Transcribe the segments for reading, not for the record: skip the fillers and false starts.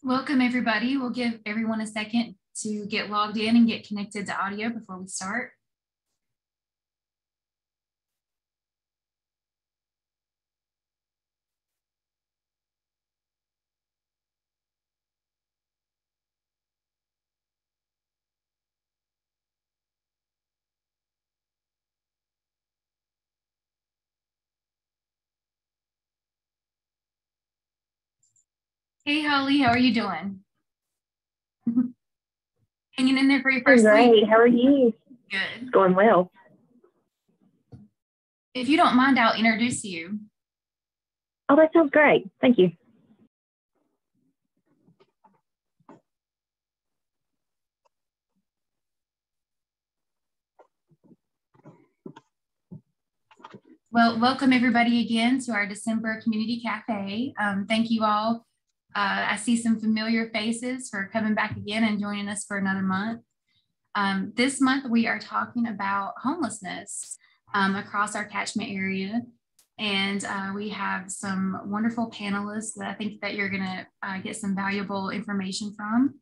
Welcome, everybody. We'll give everyone a second to get logged in and get connected to audio before we start. Hey, Holly, how are you doing? Hanging in there for your first Great. week? How are you? Good. It's going well. If you don't mind, I'll introduce you. Oh, that sounds great. Thank you. Well, welcome everybody again to our December Community Cafe. Thank you all. I see some familiar faces for coming back again and joining us for another month. This month we are talking about homelessness across our catchment area. And we have some wonderful panelists that I think that you're gonna get some valuable information from.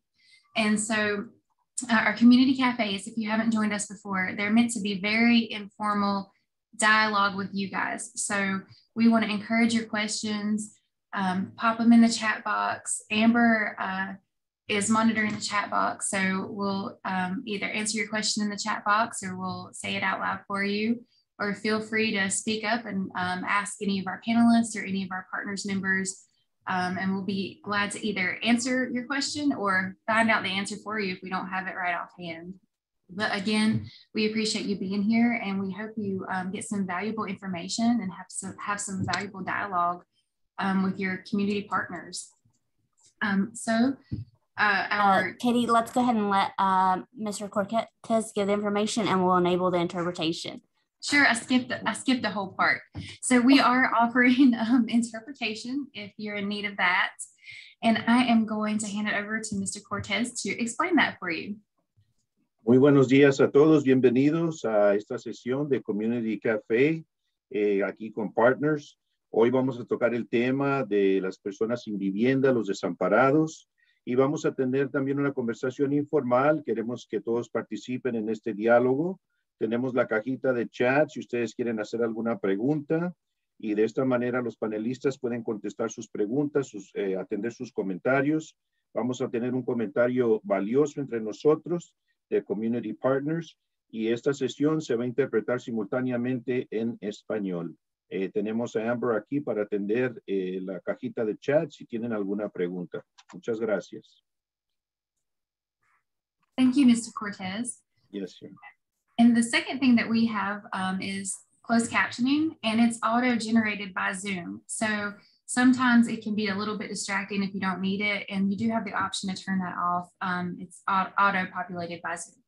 And so our community cafes, if you haven't joined us before, they're meant to be very informal dialogue with you guys. So we want to encourage your questions, pop them in the chat box. Amber is monitoring the chat box. So we'll either answer your question in the chat box or we'll say it out loud for you, or feel free to speak up and ask any of our panelists or any of our partners members. And we'll be glad to either answer your question or find out the answer for you if we don't have it right offhand. But again, we appreciate you being here and we hope you get some valuable information and have some valuable dialogue with your community partners. Katie, let's go ahead and let Mr. Cortez give the information and we'll enable the interpretation. Sure, I skipped the whole part. So we are offering interpretation if you're in need of that. And I am going to hand it over to Mr. Cortez to explain that for you. Muy buenos días a todos, bienvenidos a esta sesión de Community Café, aquí con Partners. Hoy vamos a tocar el tema de las personas sin vivienda, los desamparados, y vamos a tener también una conversación informal. Queremos que todos participen en este diálogo. Tenemos la cajita de chat si ustedes quieren hacer alguna pregunta, y de esta manera los panelistas pueden contestar sus preguntas, atender sus comentarios. Vamos a tener un comentario valioso entre nosotros de Community Partners, y esta sesión se va a interpretar simultáneamente en español. Tenemos a Amber aquí para atender la cajita de chat si tienen alguna pregunta. Muchas gracias. Thank you, Mr. Cortez. Yes, sir. And the second thing that we have is closed captioning, and it's auto-generated by Zoom. So sometimes it can be a little bit distracting if you don't need it, and you do have the option to turn that off. It's auto-populated by Zoom.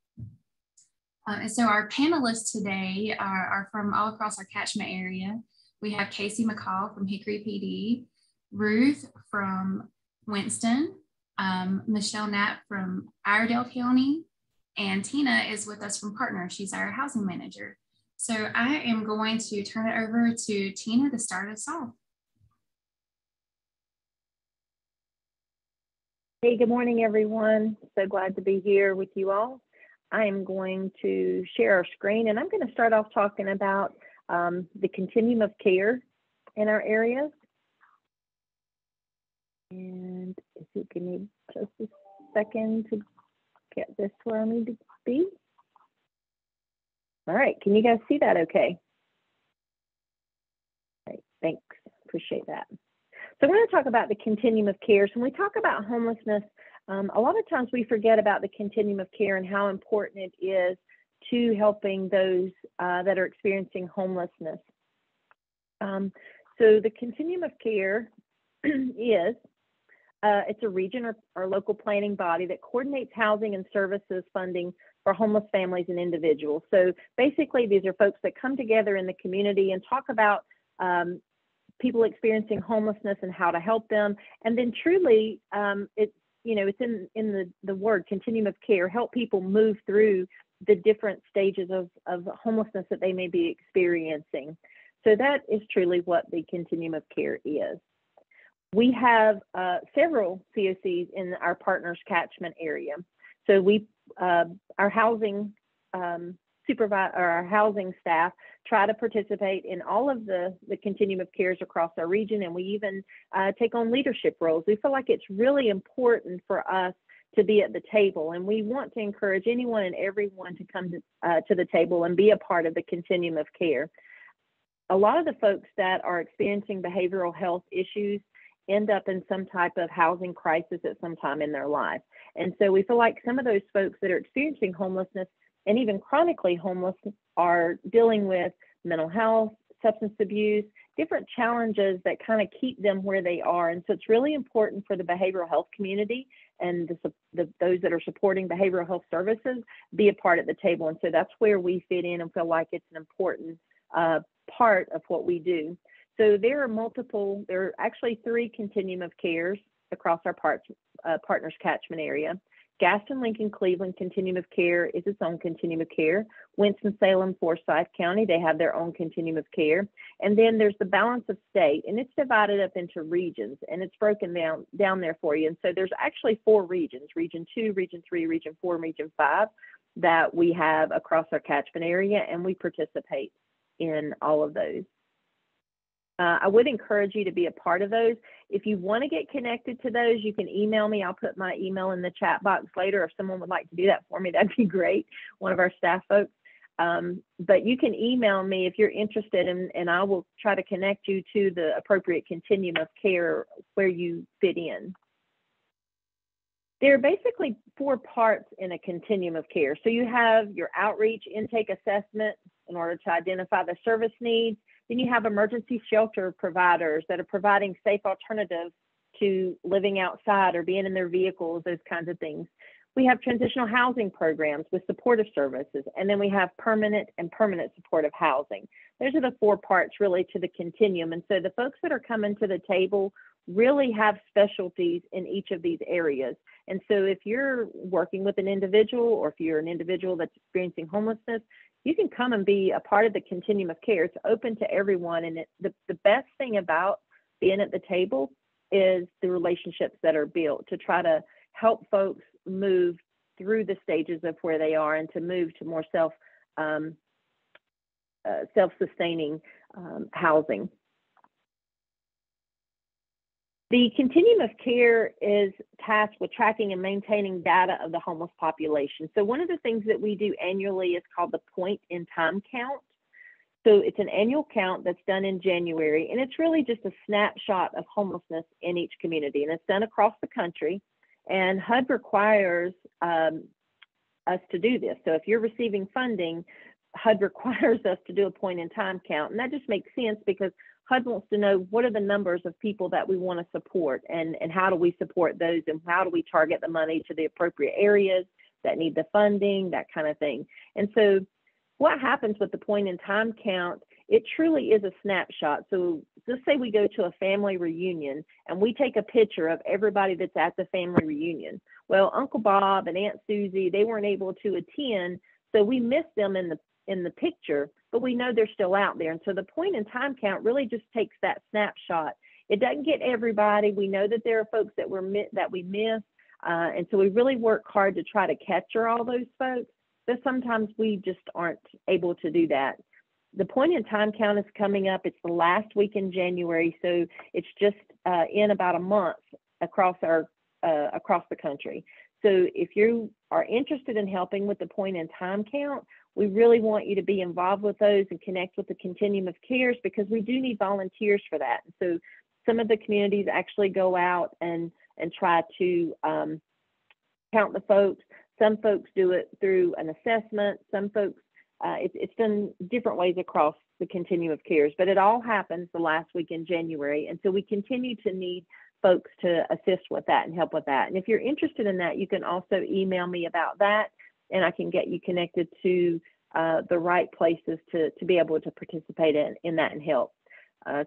And so our panelists today are from all across our catchment area. We have Casey McCall from Hickory PD, Ruth from Winston, Michelle Knapp from Iredell County, and Tina is with us from Partner. She's our housing manager. So I am going to turn it over to Tina to start us off. Hey, good morning, everyone. So glad to be here with you all. I am going to share our screen, and I'm going to start off talking about the continuum of care in our areas. And if you give me just a second to get this where I need to be. All right, can you guys see that okay? All right, thanks, appreciate that. So we're going to talk about the continuum of care. So when we talk about homelessness, a lot of times we forget about the continuum of care and how important it is to helping those that are experiencing homelessness. So the continuum of care is, it's a region or local planning body that coordinates housing and services funding for homeless families and individuals. So basically, these are folks that come together in the community and talk about people experiencing homelessness and how to help them. And then truly, it's in the word continuum of care, help people move through the different stages of homelessness that they may be experiencing. So that is truly what the continuum of care is. We have several COCs in our partners catchment area. So our housing our housing staff try to participate in all of the continuum of cares across our region, and we even take on leadership roles. We feel like it's really important for us to be at the table, and we want to encourage anyone and everyone to come to the table and be a part of the continuum of care. A lot of the folks that are experiencing behavioral health issues end up in some type of housing crisis at some time in their life. And so we feel like some of those folks that are experiencing homelessness and even chronically homeless are dealing with mental health, substance abuse, different challenges that kind of keep them where they are. And so it's really important for the behavioral health community and those that are supporting behavioral health services be a part at the table. And so that's where we fit in and feel like it's an important part of what we do. So there are actually 3 continuum of cares across our partners catchment area. Gaston, Lincoln, Cleveland continuum of care is its own continuum of care. Winston-Salem, Forsyth County, they have their own continuum of care. And then there's the balance of state, and it's divided up into regions, and it's broken down there for you. And so there's actually 4 regions, Region 2, Region 3, Region 4, and Region 5, that we have across our catchment area, and we participate in all of those. I would encourage you to be a part of those. If you want to get connected to those, you can email me. I'll put my email in the chat box later. If someone would like to do that for me, that'd be great, one of our staff folks. But you can email me if you're interested, and I will try to connect you to the appropriate continuum of care where you fit in. There are basically 4 parts in a continuum of care. So you have your outreach intake assessment in order to identify the service needs. Then you have emergency shelter providers that are providing safe alternatives to living outside or being in their vehicles, those kinds of things. We have transitional housing programs with supportive services, and then we have permanent supportive housing. Those are the 4 parts really to the continuum. And so the folks that are coming to the table really have specialties in each of these areas. And so if you're working with an individual, or if you're an individual that's experiencing homelessness, you can come and be a part of the continuum of care. It's open to everyone. And the best thing about being at the table is the relationships that are built to try to help folks move through the stages of where they are and to move to more self-sustaining housing. The continuum of care is tasked with tracking and maintaining data of the homeless population. So one of the things that we do annually is called the point in time count. So it's an annual count that's done in January, and it's really just a snapshot of homelessness in each community, and it's done across the country. And HUD requires us to do this. So if you're receiving funding, HUD requires us to do a point in time count, and that just makes sense because HUD wants to know what are the numbers of people that we want to support, and how do we support those, and how do we target the money to the appropriate areas that need the funding, that kind of thing. And so what happens with the point in time count, it truly is a snapshot. So let's say we go to a family reunion and we take a picture of everybody that's at the family reunion. Well, Uncle Bob and Aunt Susie, they weren't able to attend, so we missed them in the picture, but we know they're still out there. And so the point in time count really just takes that snapshot. It doesn't get everybody. We know that there are folks that we miss. And so we really work hard to try to capture all those folks, but sometimes we just aren't able to do that. The point in time count is coming up. It's the last week in January. So it's just in about a month across the country. So if you are interested in helping with the point in time count, we really want you to be involved with those and connect with the continuum of cares, because we do need volunteers for that. So some of the communities actually go out and try to count the folks. Some folks do it through an assessment. Some folks, it's done different ways across the continuum of cares, but it all happens the last week in January. And so we continue to need folks to assist with that and help with that. And if you're interested in that, you can also email me about that, and I can get you connected to the right places to be able to participate in that and help.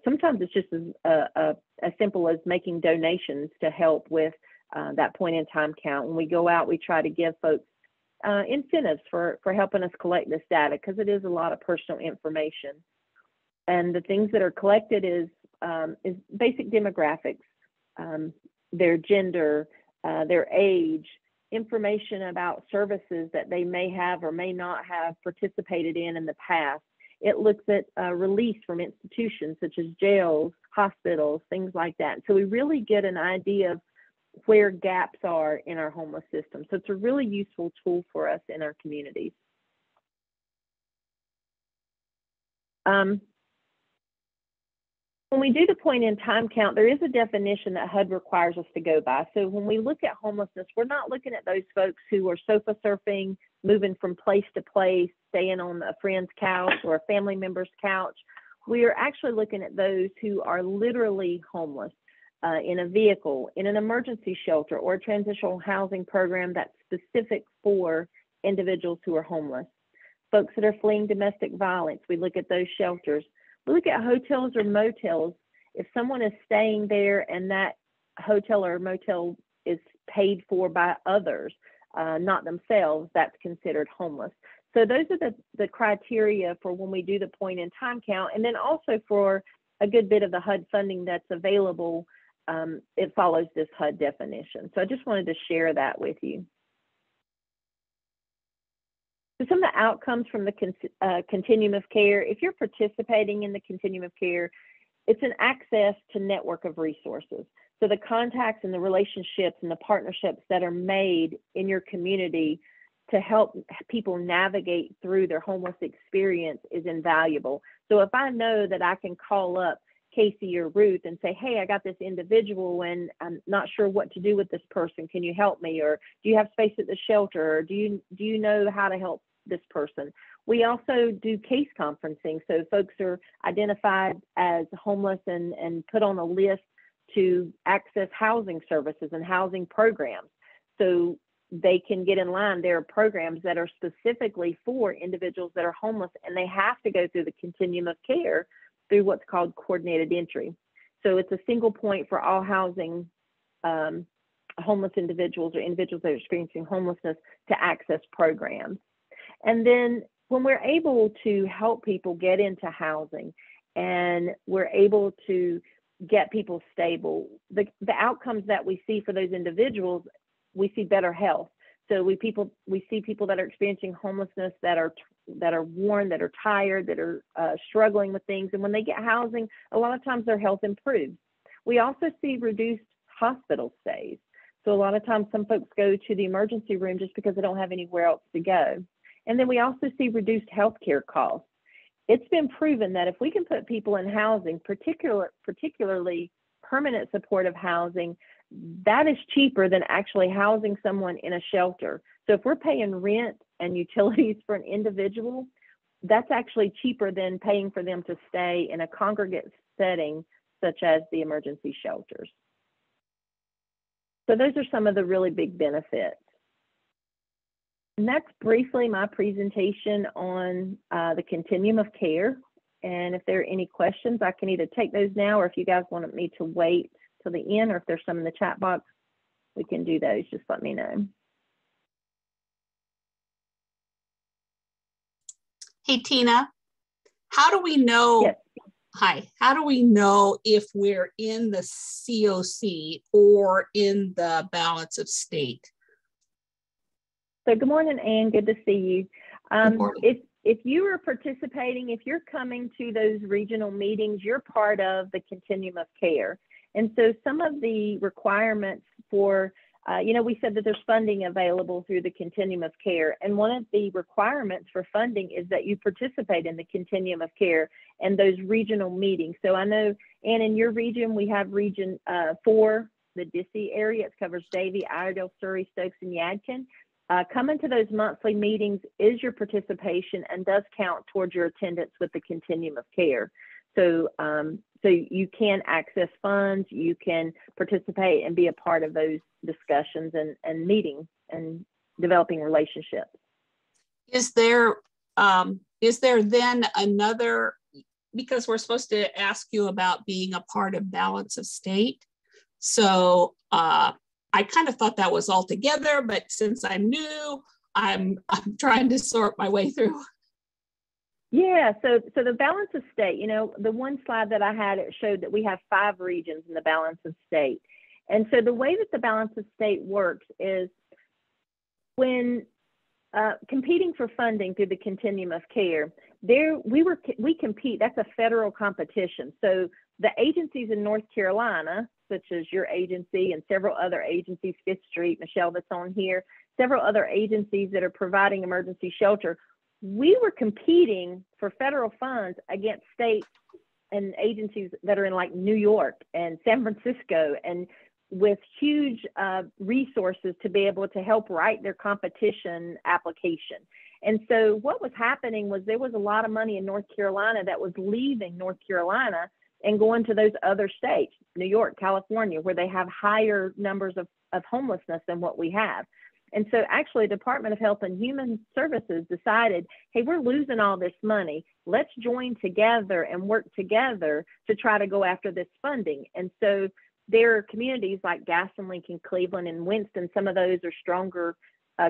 Sometimes it's just as simple as making donations to help with that point in time count. When we go out, we try to give folks incentives for helping us collect this data, because it is a lot of personal information. And the things that are collected is basic demographics. their gender, their age, information about services that they may have or may not have participated in the past. It looks at release from institutions such as jails, hospitals, things like that. So we really get an idea of where gaps are in our homeless system. So it's a really useful tool for us in our communities. When we do the point in time count, there is a definition that HUD requires us to go by. So when we look at homelessness, we're not looking at those folks who are sofa surfing, moving from place to place, staying on a friend's couch or a family member's couch. We are actually looking at those who are literally homeless in a vehicle, in an emergency shelter, or a transitional housing program that's specific for individuals who are homeless. Folks that are fleeing domestic violence, we look at those shelters. We look at hotels or motels. If someone is staying there and that hotel or motel is paid for by others, not themselves, that's considered homeless. So those are the criteria for when we do the point in time count. And then also for a good bit of the HUD funding that's available, it follows this HUD definition. So I just wanted to share that with you. So some of the outcomes from the continuum of care, if you're participating in the continuum of care, it's an access to network of resources. So the contacts and the relationships and the partnerships that are made in your community to help people navigate through their homeless experience is invaluable. So if I know that I can call up Casey or Ruth and say, hey, I got this individual and I'm not sure what to do with this person. Can you help me? Or do you have space at the shelter? Or do you know how to help this person? We also do case conferencing. So folks are identified as homeless and put on a list to access housing services and housing programs. So they can get in line. There are programs that are specifically for individuals that are homeless, and they have to go through the continuum of care through what's called coordinated entry. So it's a single point for all housing homeless individuals or individuals that are experiencing homelessness to access programs. And then when we're able to help people get into housing and we're able to get people stable, the outcomes that we see for those individuals, we see better health. So we see people that are experiencing homelessness that are worn, that are tired, that are struggling with things. And when they get housing, a lot of times their health improves. We also see reduced hospital stays. So a lot of times some folks go to the emergency room just because they don't have anywhere else to go. And then we also see reduced healthcare costs. It's been proven that if we can put people in housing, particularly permanent supportive housing, that is cheaper than actually housing someone in a shelter. So if we're paying rent and utilities for an individual, that's actually cheaper than paying for them to stay in a congregate setting, such as the emergency shelters. So those are some of the really big benefits. And that's briefly my presentation on the continuum of care. And if there are any questions, I can either take those now, or if you guys want me to wait till the end, or if there's some in the chat box, we can do those. Just let me know. Hey, Tina, how do we know? Yes. Hi, how do we know if we're in the COC or in the balance of state? So good morning, Anne. Good to see you. Good morning. If you are participating, if you're coming to those regional meetings, you're part of the continuum of care. And so some of the requirements for, we said that there's funding available through the continuum of care. And one of the requirements for funding is that you participate in the continuum of care and those regional meetings. So I know, Anne, in your region, we have region 4, the Dissy area. It covers Davie, Iredell, Surrey, Stokes, and Yadkin. Coming to those monthly meetings is your participation and does count towards your attendance with the continuum of care. So, so you can access funds, you can participate and be a part of those discussions and meetings and developing relationships. Is there then another, because we're supposed to ask you about being a part of balance of state. So I kind of thought that was all together, but since I'm new, I'm trying to sort my way through. Yeah, so the balance of state, the one slide that I had, it showed that we have 5 regions in the balance of state. And so the way that the balance of state works is when competing for funding through the continuum of care, we compete. That's a federal competition. So the agencies in North Carolina, such as your agency and several other agencies, Fifth Street, Michelle, that's on here, several other agencies that are providing emergency shelter, we were competing for federal funds against states and agencies that are in like New York and San Francisco, and with huge resources to be able to help write their competition application. And so what was happening was there was a lot of money in North Carolina that was leaving North Carolina and going to those other states, New York, California, where they have higher numbers of homelessness than what we have. And so actually Department of Health and Human Services decided, hey, we're losing all this money. Let's join together and work together to try to go after this funding. And so there are communities like Gaston, Lincoln, Cleveland, and Winston. Some of those are stronger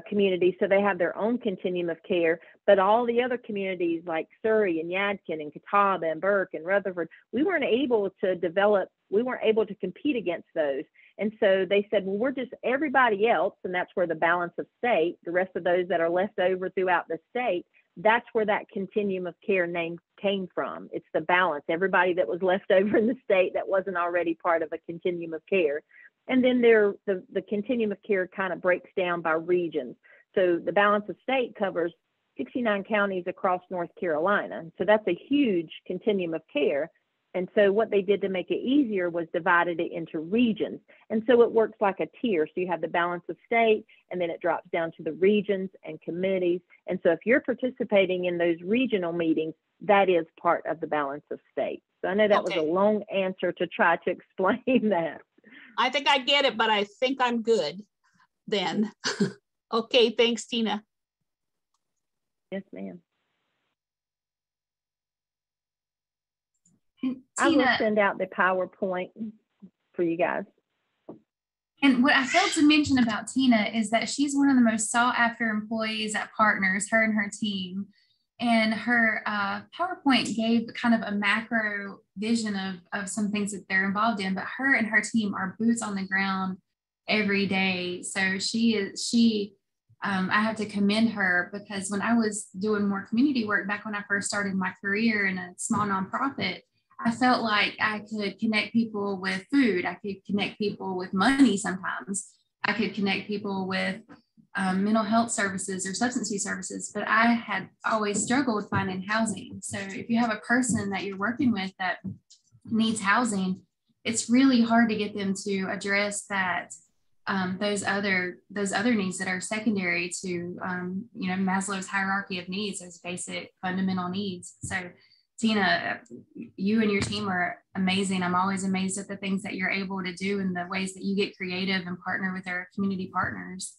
communities, so they have their own continuum of care. But all the other communities like Surrey and Yadkin and Catawba and Burke and Rutherford, we weren't able to compete against those. And so they said, well, we're just everybody else, and that's where the balance of state, the rest of those that are left over throughout the state, that's where that continuum of care name came from. It's the balance, everybody that was left over in the state that wasn't already part of a continuum of care. And then the continuum of care kind of breaks down by regions. So the balance of state covers 69 counties across North Carolina. So that's a huge continuum of care. And so what they did to make it easier was divided it into regions. And so it works like a tier. So you have the balance of state, and then it drops down to the regions and committees. And so if you're participating in those regional meetings, that is part of the balance of state. So I know that was a long answer to try to explain that. I think I get it, but I think I'm good then. Okay, thanks, Tina. Yes, ma'am. Tina, I will send out the PowerPoint for you guys. And what I failed to mention about Tina is that she's one of the most sought after employees at Partners, her and her team. And her PowerPoint gave kind of a macro vision of some things that they're involved in, but her and her team are boots on the ground every day. So I have to commend her, because when I was doing more community work back when I first started my career in a small nonprofit, I felt like I could connect people with food. I could connect people with money sometimes. I could connect people with mental health services or substance use services, but I had always struggled finding housing. So if you have a person that you're working with that needs housing, it's really hard to get them to address that those other needs that are secondary to Maslow's hierarchy of needs, those basic fundamental needs. So Tina, you and your team are amazing. I'm always amazed at the things that you're able to do and the ways that you get creative and partner with our community partners.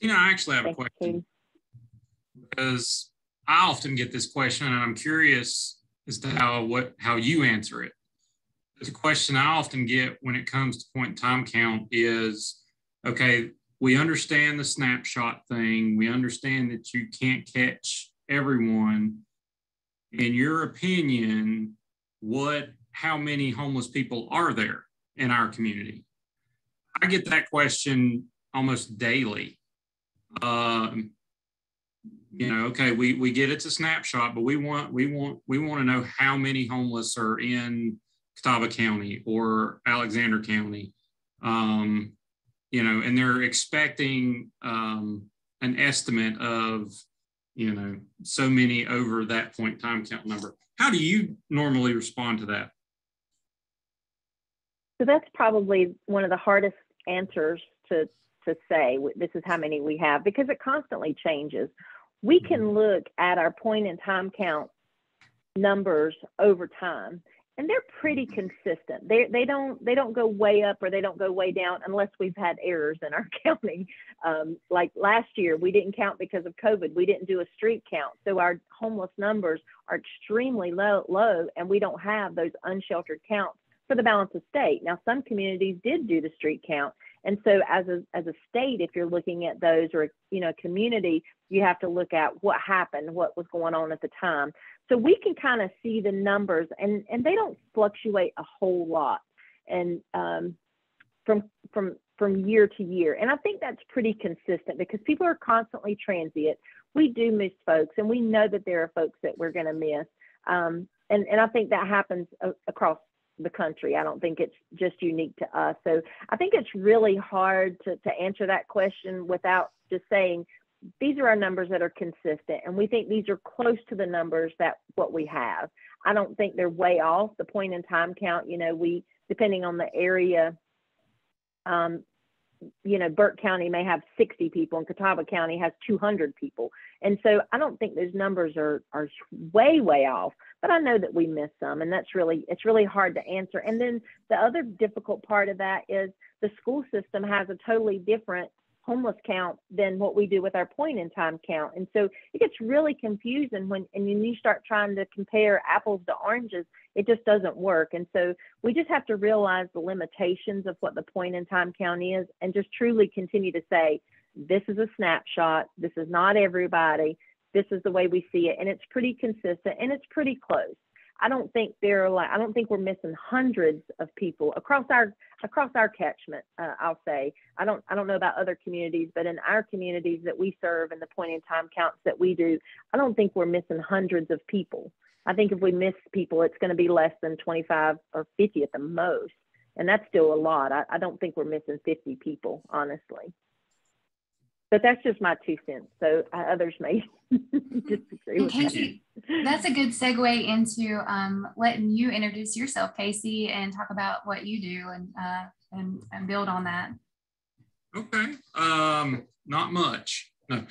I actually have a question, because I often get this question, and I'm curious as to how you answer it. The question I often get when it comes to point in time count is, okay, we understand the snapshot thing. We understand that you can't catch everyone. In your opinion, how many homeless people are there in our community? I get that question almost daily. Okay, we get it's a snapshot, but we want to know how many homeless are in Catawba County or Alexander County, and they're expecting an estimate of so many over that point in time count number. How do you normally respond to that? So that's probably one of the hardest answers to say, this is how many we have, because it constantly changes. We can look at our point in time count numbers over time, and they're pretty consistent. They don't go way up or they don't go way down unless we've had errors in our counting. Like last year, we didn't count because of COVID. We didn't do a street count. So our homeless numbers are extremely low, and we don't have those unsheltered counts for the balance of state. Now, some communities did do the street count. And so as a state, if you're looking at those, or community, you have to look at what happened, what was going on at the time. So we can kind of see the numbers, and they don't fluctuate a whole lot. and from year to year. And I think that's pretty consistent because people are constantly transient. We do miss folks, and we know that there are folks that we're going to miss. And I think that happens across the country. I don't think it's just unique to us. So I think it's really hard to answer that question without just saying, these are our numbers that are consistent, and we think these are close to the numbers that what we have. I don't think they're way off the point in time count. You know, we, depending on the area, you know, Burke County may have 60 people and Catawba County has 200 people. And so I don't think those numbers are way, way off, but I know that we miss some, and it's really hard to answer. And then the other difficult part of that is the school system has a totally different homeless count than what we do with our point in time count. And so it gets really confusing when you start trying to compare apples to oranges. It just doesn't work. And so we just have to realize the limitations of what the point in time count is, and just truly continue to say, this is a snapshot. This is not everybody. This is the way we see it. And it's pretty consistent, and it's pretty close. I don't think we're missing hundreds of people across our catchment. I'll say, I don't know about other communities, but in our communities that we serve and the point in time counts that we do, I don't think we're missing hundreds of people. I think if we miss people, it's going to be less than 25 or 50 at the most. And that's still a lot. I don't think we're missing 50 people, honestly. But that's just my 2 cents. So others may disagree with Casey, that's a good segue into letting you introduce yourself, Casey, and talk about what you do and build on that. Okay. Not much. No.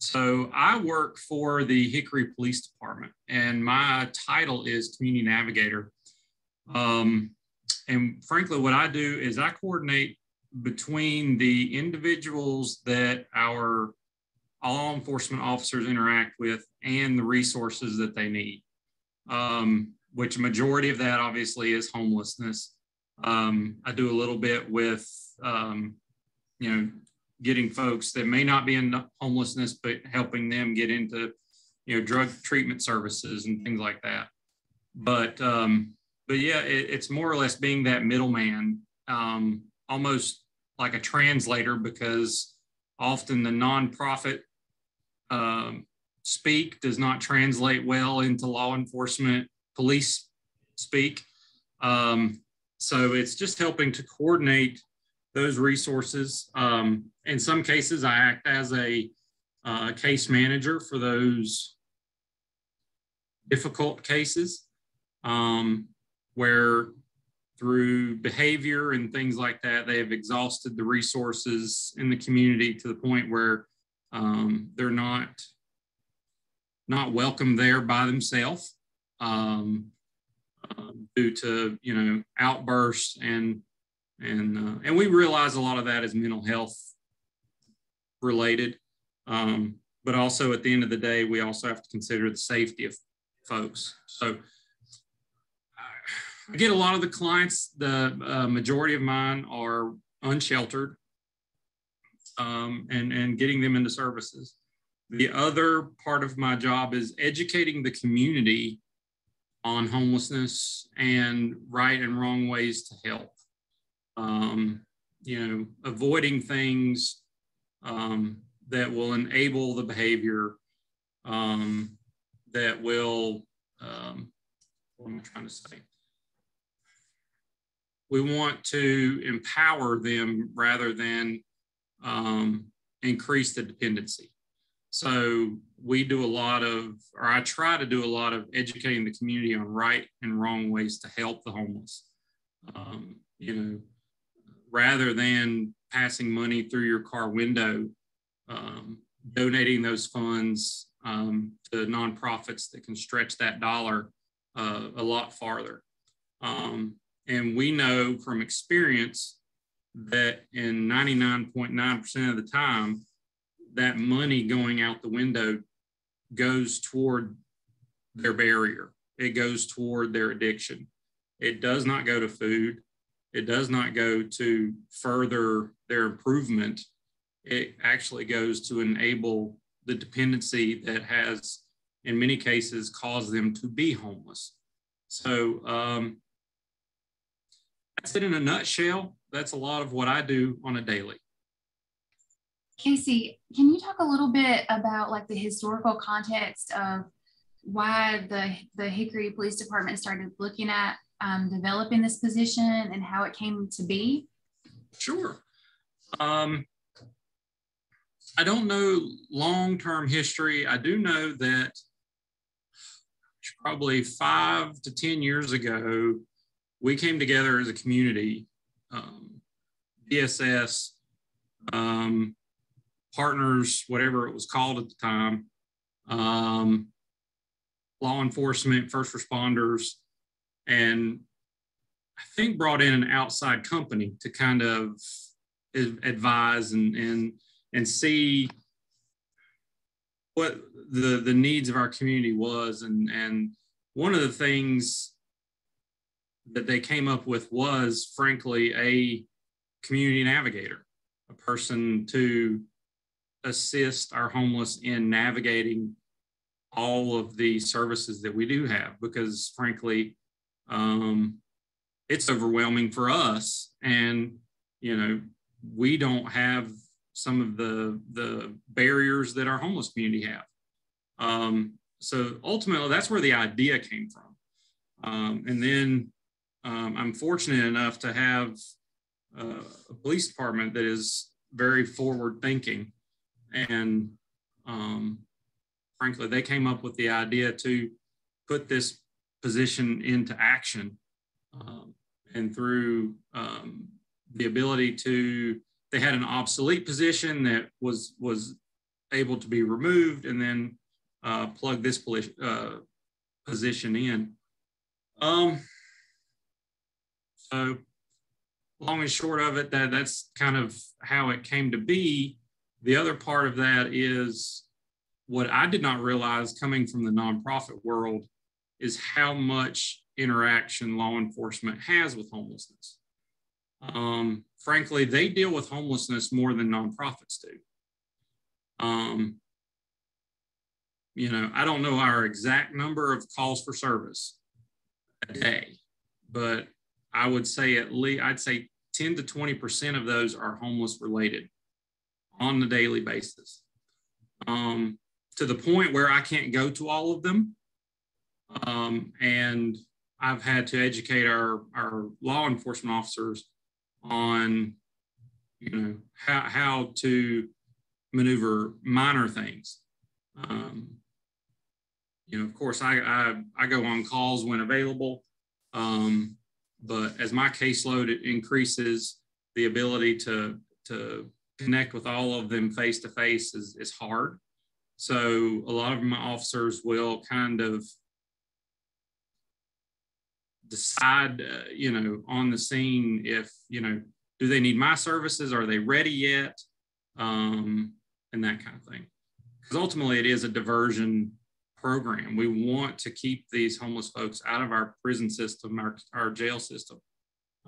So I work for the Hickory Police Department, and my title is Community Navigator. And frankly, what I do is I coordinate between the individuals that our law enforcement officers interact with and the resources that they need, which a majority of that obviously is homelessness. I do a little bit with, you know, getting folks that may not be in homelessness, but helping them get into, you know, drug treatment services and things like that. But yeah, it's more or less being that middleman, almost like a translator, because often the nonprofit speak does not translate well into law enforcement police speak. So it's just helping to coordinate those resources. In some cases, I act as a case manager for those difficult cases, where through behavior and things like that, they have exhausted the resources in the community to the point where they're not welcome there by themselves, due to, you know, outbursts and we realize a lot of that is mental health related, but also at the end of the day, we also have to consider the safety of folks. So I get a lot of the clients, the majority of mine are unsheltered, and getting them into services. The other part of my job is educating the community on homelessness and right and wrong ways to help. You know, avoiding things that will enable the behavior, that will, what am I trying to say? We want to empower them rather than increase the dependency. So we do a lot of, or I try to do a lot of educating the community on right and wrong ways to help the homeless. You know, rather than passing money through your car window, donating those funds to nonprofits that can stretch that dollar a lot farther. And we know from experience that in 99.9% of the time, that money going out the window goes toward their barrier. It goes toward their addiction. It does not go to food. It does not go to further their improvement. It actually goes to enable the dependency that has, in many cases, caused them to be homeless. So that's it in a nutshell. That's a lot of what I do on a daily. Casey, can you talk a little bit about like the historical context of why the Hickory Police Department started looking at developing this position and how it came to be? Sure. I don't know long-term history. I do know that probably 5 to 10 years ago, we came together as a community, DSS, partners, whatever it was called at the time, law enforcement, first responders, and I think brought in an outside company to kind of advise and see what the needs of our community was. And one of the things that they came up with was, frankly, a community navigator, a person to assist our homeless in navigating all of the services that we do have, because frankly, it's overwhelming for us. And, you know, we don't have some of the barriers that our homeless community have. So ultimately, that's where the idea came from. And then I'm fortunate enough to have a police department that is very forward thinking. And frankly, they came up with the idea to put this position into action. And through the ability to, they had an obsolete position that was able to be removed, and then plug this position in. So long and short of it, that's kind of how it came to be. The other part of that is what I did not realize coming from the nonprofit world is how much interaction law enforcement has with homelessness. Frankly, they deal with homelessness more than nonprofits do. You know, I don't know our exact number of calls for service a day, but I would say at least, I'd say 10 to 20% of those are homeless related on a daily basis. To the point where I can't go to all of them. And I've had to educate our law enforcement officers on, you know, how to maneuver minor things. You know, of course, I go on calls when available, but as my caseload increases, the ability to connect with all of them face to face is hard. So a lot of my officers will kind of decide, you know, on the scene if, you know, do they need my services? Are they ready yet? And that kind of thing. Because ultimately it is a diversion program. We want to keep these homeless folks out of our prison system, our jail system.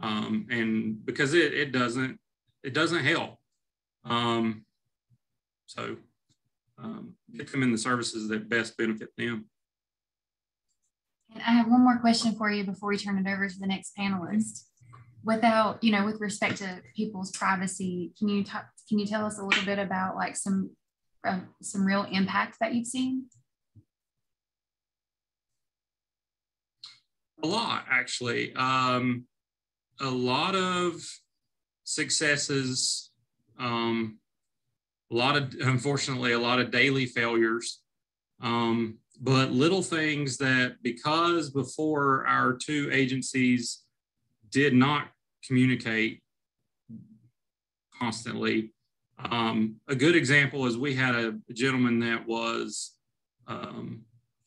And because it doesn't help. So get them in the services that best benefit them. And I have one more question for you before we turn it over to the next panelist. Without, you know, with respect to people's privacy, can you tell us a little bit about like some real impact that you've seen? A lot, actually. A lot of successes, unfortunately, a lot of daily failures, but little things that, because before our two agencies did not communicate constantly. A good example is we had a gentleman that was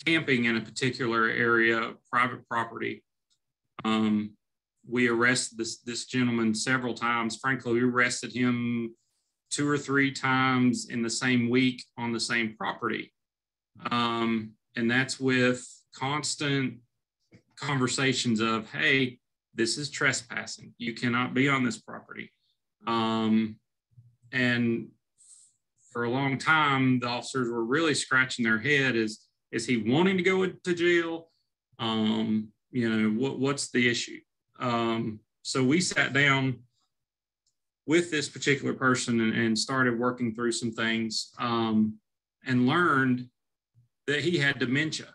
camping in a particular area, private property. We arrested this gentleman several times. Frankly, we arrested him 2 or 3 times in the same week on the same property. And that's with constant conversations of, hey, this is trespassing. You cannot be on this property. And for a long time, the officers were really scratching their head. Is he wanting to go to jail? You know, what's the issue? So we sat down with this particular person and started working through some things, and learned that he had dementia.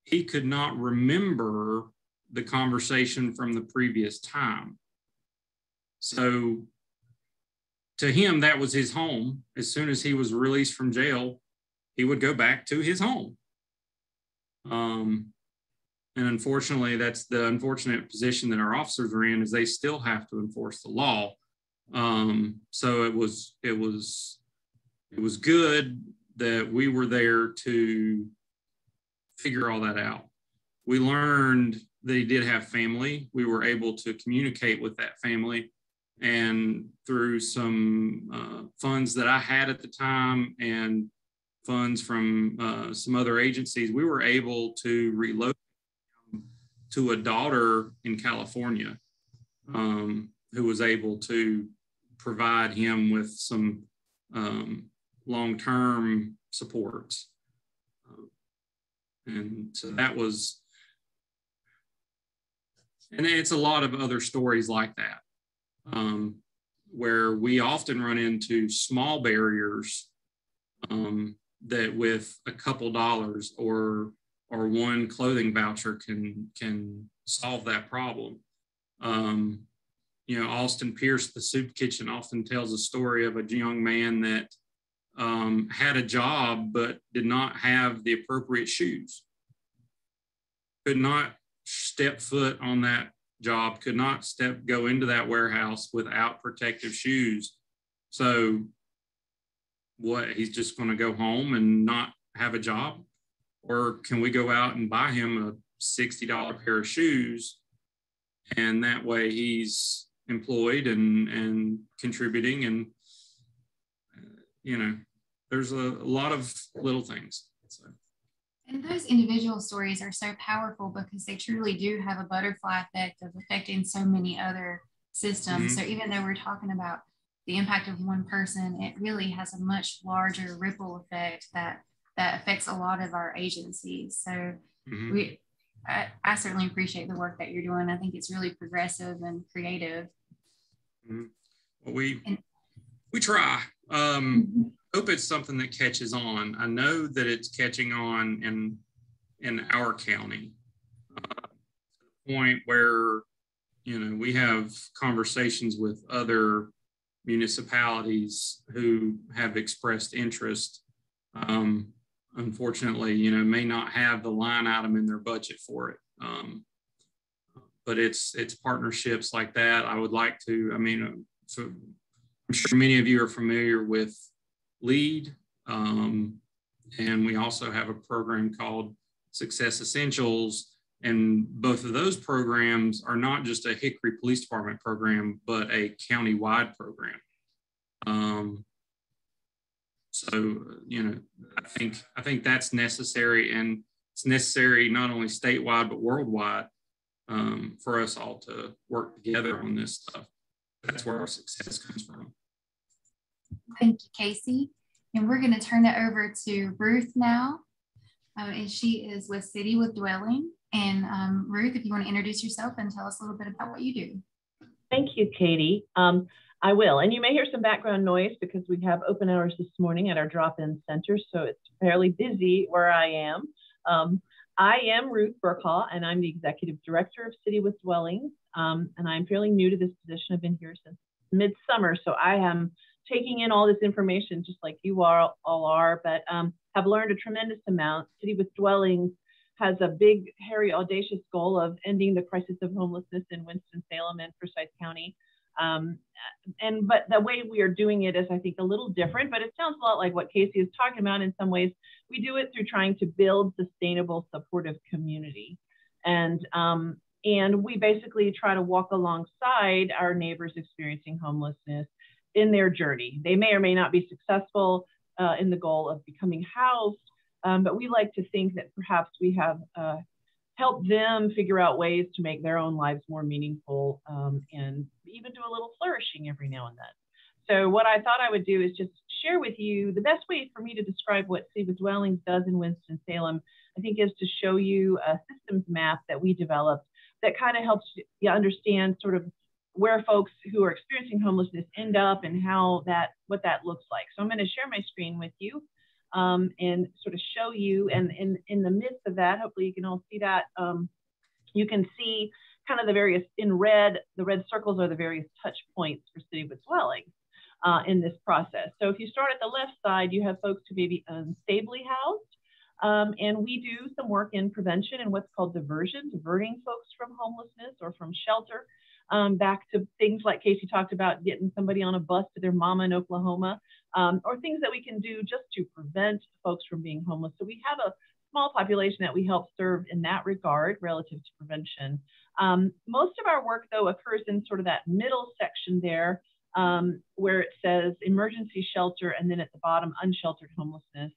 He could not remember the conversation from the previous time. So to him, that was his home. As soon as he was released from jail, he would go back to his home. And unfortunately, that's the unfortunate position that our officers are in, is they still have to enforce the law. So it was good that we were there to figure all that out. We learned that he did have family. We were able to communicate with that family, and through some funds that I had at the time and funds from some other agencies, we were able to relocate to a daughter in California, who was able to provide him with some long-term supports. And so that was, and it's a lot of other stories like that, where we often run into small barriers that with a couple dollars or one clothing voucher can solve that problem. You know, Austin Pierce, the soup kitchen, often tells a story of a young man that had a job but did not have the appropriate shoes, could not step foot on that job, could not go into that warehouse without protective shoes. So what, he's just going to go home and not have a job? Or can we go out and buy him a $60 pair of shoes, and that way he's employed and contributing? And you know, there's a lot of little things. So. And those individual stories are so powerful because they truly do have a butterfly effect of affecting so many other systems. So even though we're talking about the impact of one person, it really has a much larger ripple effect that affects a lot of our agencies. So I certainly appreciate the work that you're doing. I think it's really progressive and creative. Well, we try. Hope it's something that catches on. I know that it's catching on in our county, to the point where, you know, we have conversations with other municipalities who have expressed interest. Unfortunately, you know, may not have the line item in their budget for it. But it's partnerships like that. I would like to, I mean, so I'm sure many of you are familiar with LEAD. And we also have a program called Success Essentials. And both of those programs are not just a Hickory Police Department program, but a county-wide program. So, you know, I think that's necessary, and it's necessary not only statewide, but worldwide, for us all to work together on this stuff. That's where our success comes from. Thank you, Casey. And we're going to turn it over to Ruth now. And she is with City with Dwelling. And Ruth, if you want to introduce yourself and tell us a little bit about what you do. Thank you, Katie. I will. And you may hear some background noise because we have open hours this morning at our drop-in center. So it's fairly busy where I am. I am Ruth Burkhaw, and I'm the Executive Director of City with Dwellings. And I'm fairly new to this position. I've been here since midsummer. So I am taking in all this information just like you all are, but have learned a tremendous amount. City with Dwellings has a big, hairy, audacious goal of ending the crisis of homelessness in Winston-Salem and Forsyth County. But the way we are doing it is, I think, a little different, but it sounds a lot like what Casey is talking about in some ways. We do it through trying to build sustainable, supportive community. And we basically try to walk alongside our neighbors experiencing homelessness in their journey. They may or may not be successful in the goal of becoming housed, but we like to think that perhaps we have helped them figure out ways to make their own lives more meaningful, and even do a little flourishing every now and then. So what I thought I would do is just share with you the best way for me to describe what City with Dwellings does in Winston-Salem, I think, is to show you a systems map that we developed that kind of helps you understand sort of where folks who are experiencing homelessness end up and what that looks like. So I'm going to share my screen with you and sort of show you. And in the midst of that, hopefully you can all see that. You can see kind of the various, in red, the red circles are the various touch points for city with dwellings in this process. So if you start at the left side, you have folks who may be unstably housed. And we do some work in prevention and what's called diversion, diverting folks from homelessness or from shelter back to things like Casey talked about, getting somebody on a bus to their mama in Oklahoma, or things that we can do just to prevent folks from being homeless. So we have a small population that we help serve in that regard relative to prevention. Most of our work, though, occurs in sort of that middle section there where it says emergency shelter and then at the bottom, unsheltered homelessness.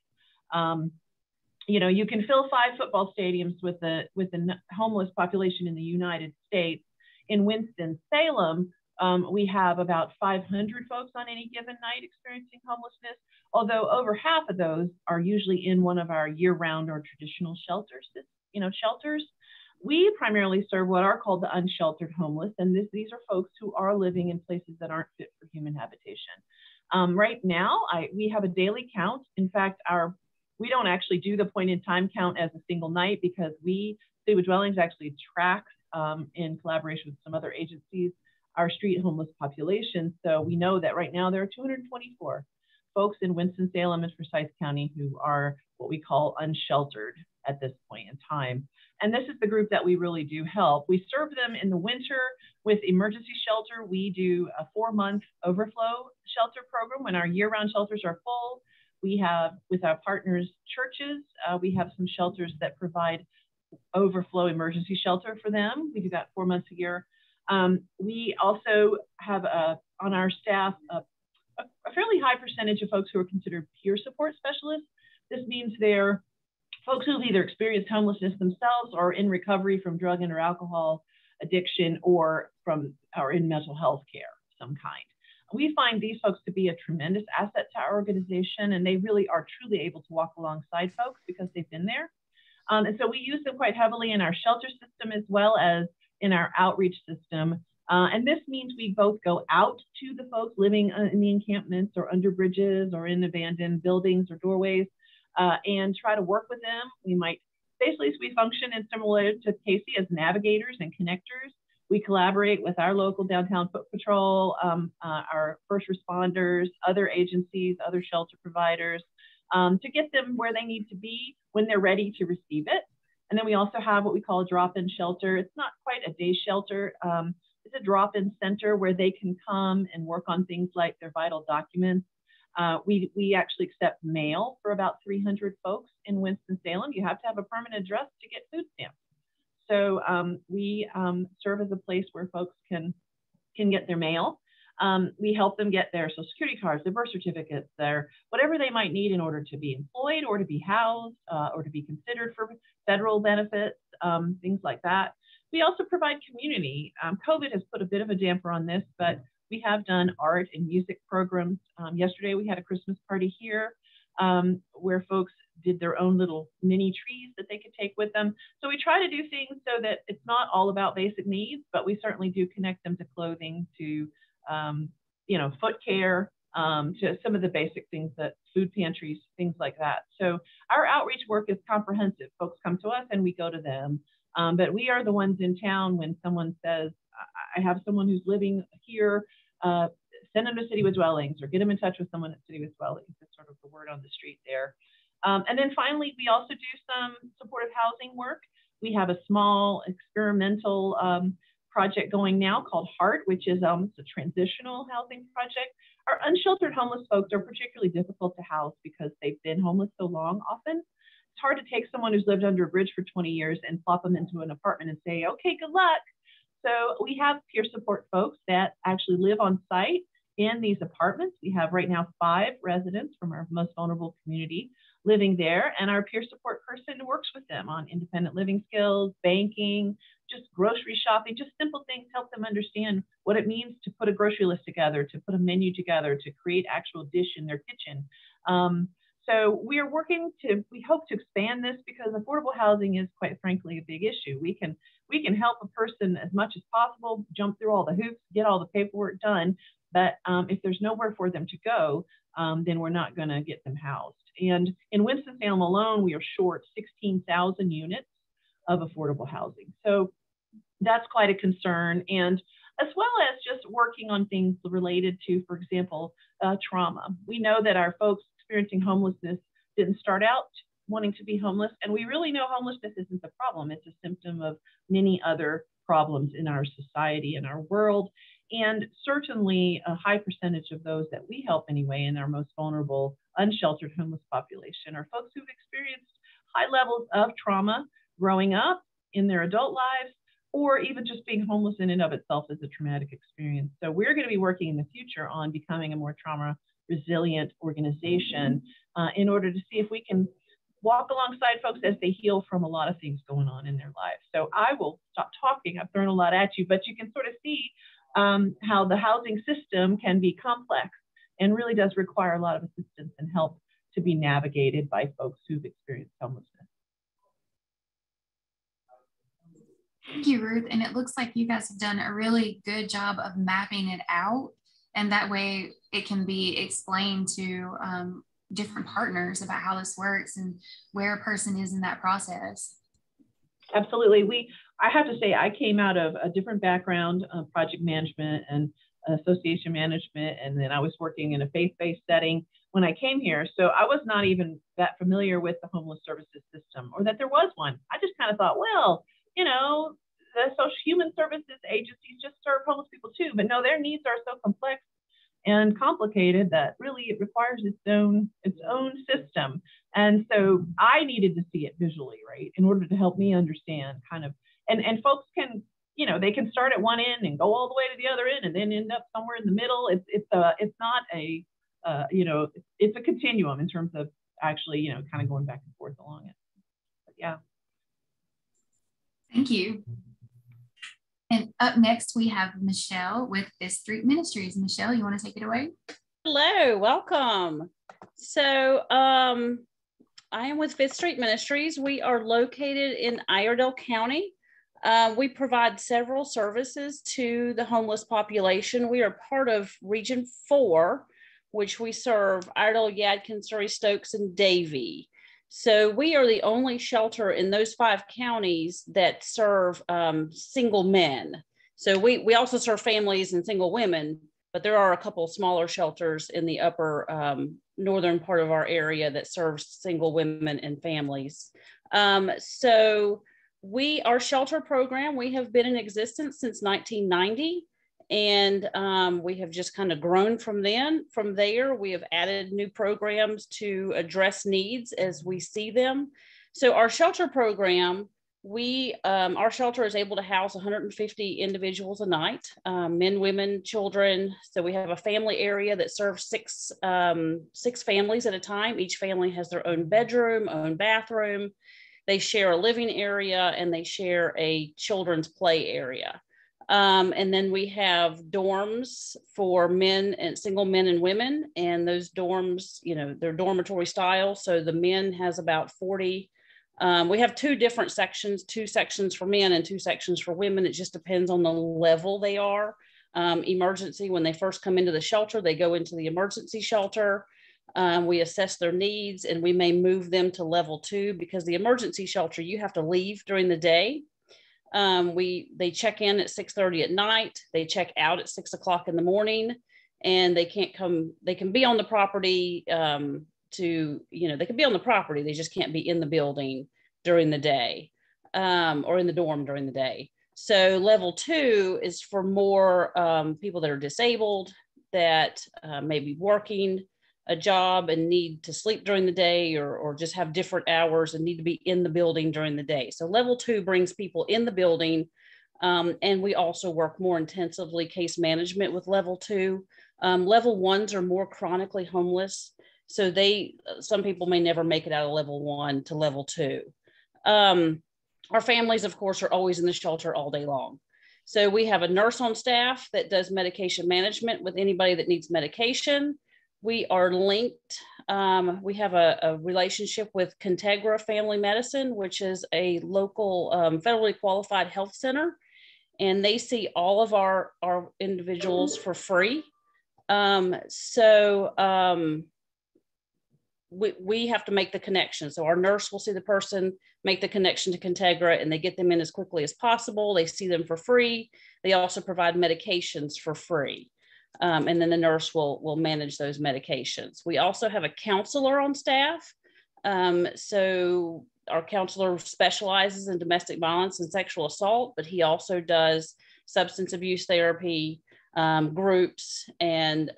You know, you can fill 5 football stadiums with the homeless population in the United States. In Winston-Salem, we have about 500 folks on any given night experiencing homelessness, although over half of those are usually in one of our year-round or traditional shelters. Shelters. We primarily serve what are called the unsheltered homeless, and these are folks who are living in places that aren't fit for human habitation. Right now, we have a daily count. In fact, we don't actually do the point-in-time count as a single night because City with Dwellings actually tracks in collaboration with some other agencies, our street homeless population. So we know that right now there are 224 folks in Winston-Salem and Forsyth County who are what we call unsheltered at this point in time. And this is the group that we really do help. We serve them in the winter with emergency shelter. We do a 4-month overflow shelter program when our year-round shelters are full. We have, with our partners churches, we have some shelters that provide overflow emergency shelter for them. We do that 4 months a year. We also have on our staff a fairly high percentage of folks who are considered peer support specialists. This means they're folks who've either experienced homelessness themselves or in recovery from drug and or alcohol addiction or in mental health care of some kind. We find these folks to be a tremendous asset to our organization, and they really are truly able to walk alongside folks because they've been there. And so we use them quite heavily in our shelter system as well as in our outreach system. And this means we both go out to the folks living in the encampments or under bridges or in abandoned buildings or doorways and try to work with them. We function in similar to Casey as navigators and connectors. We collaborate with our local downtown foot patrol, our first responders, other agencies, other shelter providers, to get them where they need to be when they're ready to receive it. And then we also have what we call a drop-in shelter. It's not quite a day shelter. It's a drop-in center where they can come and work on things like their vital documents. We actually accept mail for about 300 folks in Winston-Salem. You have to have a permanent address to get food stamps. So we serve as a place where folks can get their mail. We help them get their Social Security cards, their birth certificates, whatever they might need in order to be employed or to be housed or to be considered for federal benefits, things like that. We also provide community. COVID has put a bit of a damper on this, but we have done art and music programs. Yesterday we had a Christmas party here where folks did their own little mini trees that they could take with them. So we try to do things so that it's not all about basic needs, but we certainly do connect them to clothing, to foot care, to some of the basic things, that food pantries, things like that. So our outreach work is comprehensive. Folks come to us and we go to them. But we are the ones in town when someone says, I have someone who's living here, send them to City with Dwellings or get them in touch with someone at City with Dwellings. It's sort of the word on the street there. And then finally, we also do some supportive housing work. We have a small experimental project going now called HEART, which is a transitional housing project. Our unsheltered homeless folks are particularly difficult to house because they've been homeless so long often. It's hard to take someone who's lived under a bridge for 20 years and plop them into an apartment and say, okay, good luck. So we have peer support folks that actually live on site in these apartments. We have right now 5 residents from our most vulnerable community living there, and our peer support person works with them on independent living skills, banking, just grocery shopping, just simple things, help them understand what it means to put a grocery list together, to put a menu together, to create actual dish in their kitchen. So we are working we hope to expand this because affordable housing is quite frankly a big issue. We we can help a person as much as possible, jump through all the hoops, get all the paperwork done. But if there's nowhere for them to go, then we're not going to get them housed. And in Winston-Salem alone, we are short 16,000 units of affordable housing. So that's quite a concern. And as well as just working on things related to, for example, trauma. We know that our folks experiencing homelessness didn't start out wanting to be homeless. And we really know homelessness isn't the problem. It's a symptom of many other problems in our society and our world. And certainly a high percentage of those that we help anyway in our most vulnerable, unsheltered homeless population are folks who've experienced high levels of trauma growing up in their adult lives, or even just being homeless in and of itself is a traumatic experience. So we're going to be working in the future on becoming a more trauma resilient organization in order to see if we can walk alongside folks as they heal from a lot of things going on in their lives. So I will stop talking. I've thrown a lot at you, but you can sort of see how the housing system can be complex and really does require a lot of assistance and help to be navigated by folks who've experienced homelessness. Thank you, Ruth. And it looks like you guys have done a really good job of mapping it out. And that way it can be explained to different partners about how this works and where a person is in that process. Absolutely. I have to say, I came out of a different background, project management and association management, and then I was working in a faith-based setting when I came here. So I was not even that familiar with the homeless services system, or that there was one. I just kind of thought, well, you know, the social human services agencies just serve homeless people too, but no, their needs are so complex and complicated that really it requires its own system. And so I needed to see it visually, right, in order to help me understand kind of, and folks can, you know, they can start at one end and go all the way to the other end and then end up somewhere in the middle. It's not a, you know, it's a continuum in terms of actually, you know, kind of going back and forth along it. But yeah. Thank you. And up next, we have Michelle with Fifth Street Ministries. Michelle, you want to take it away? Hello, welcome. So I am with Fifth Street Ministries. We are located in Iredell County. We provide several services to the homeless population. We are part of Region 4, which we serve Iredell, Yadkin, Surrey, Stokes, and Davie. So we are the only shelter in those 5 counties that serve single men. So we also serve families and single women, but there are a couple smaller shelters in the upper northern part of our area that serves single women and families. So our shelter program, we have been in existence since 1990. And we have just kind of grown from there. We have added new programs to address needs as we see them. So our shelter program, our shelter is able to house 150 individuals a night, men, women, children. So we have a family area that serves six families at a time. Each family has their own bedroom, own bathroom. They share a living area and they share a children's play area. And then we have dorms for men and single men and women. And those dorms, you know, they're dormitory style. So the men has about 40. We have 2 different sections, 2 sections for men and 2 sections for women. It just depends on the level they are. Emergency, when they first come into the shelter, they go into the emergency shelter. We assess their needs and we may move them to level 2 because the emergency shelter, you have to leave during the day. They check in at 6:30 at night. They check out at 6 o'clock in the morning, and they can be on the property they can be on the property. They just can't be in the building during the day, or in the dorm during the day. So level 2 is for more people that are disabled, that may be working a job and need to sleep during the day or just have different hours and need to be in the building during the day. So level 2 brings people in the building. And we also work more intensively case management with level 2. Level 1s are more chronically homeless. So some people may never make it out of level 1 to level 2. Our families, of course, are always in the shelter all day long. So we have a nurse on staff that does medication management with anybody that needs medication. We are linked we have a relationship with Contegra Family Medicine, which is a local federally qualified health center, and they see all of our individuals for free. We have to make the connection. So our nurse will see the person, make the connection to Contegra, and they get them in as quickly as possible. They see them for free. They also provide medications for free. And then the nurse will manage those medications. We also have a counselor on staff. So our counselor specializes in domestic violence and sexual assault, but he also does substance abuse therapy, groups, and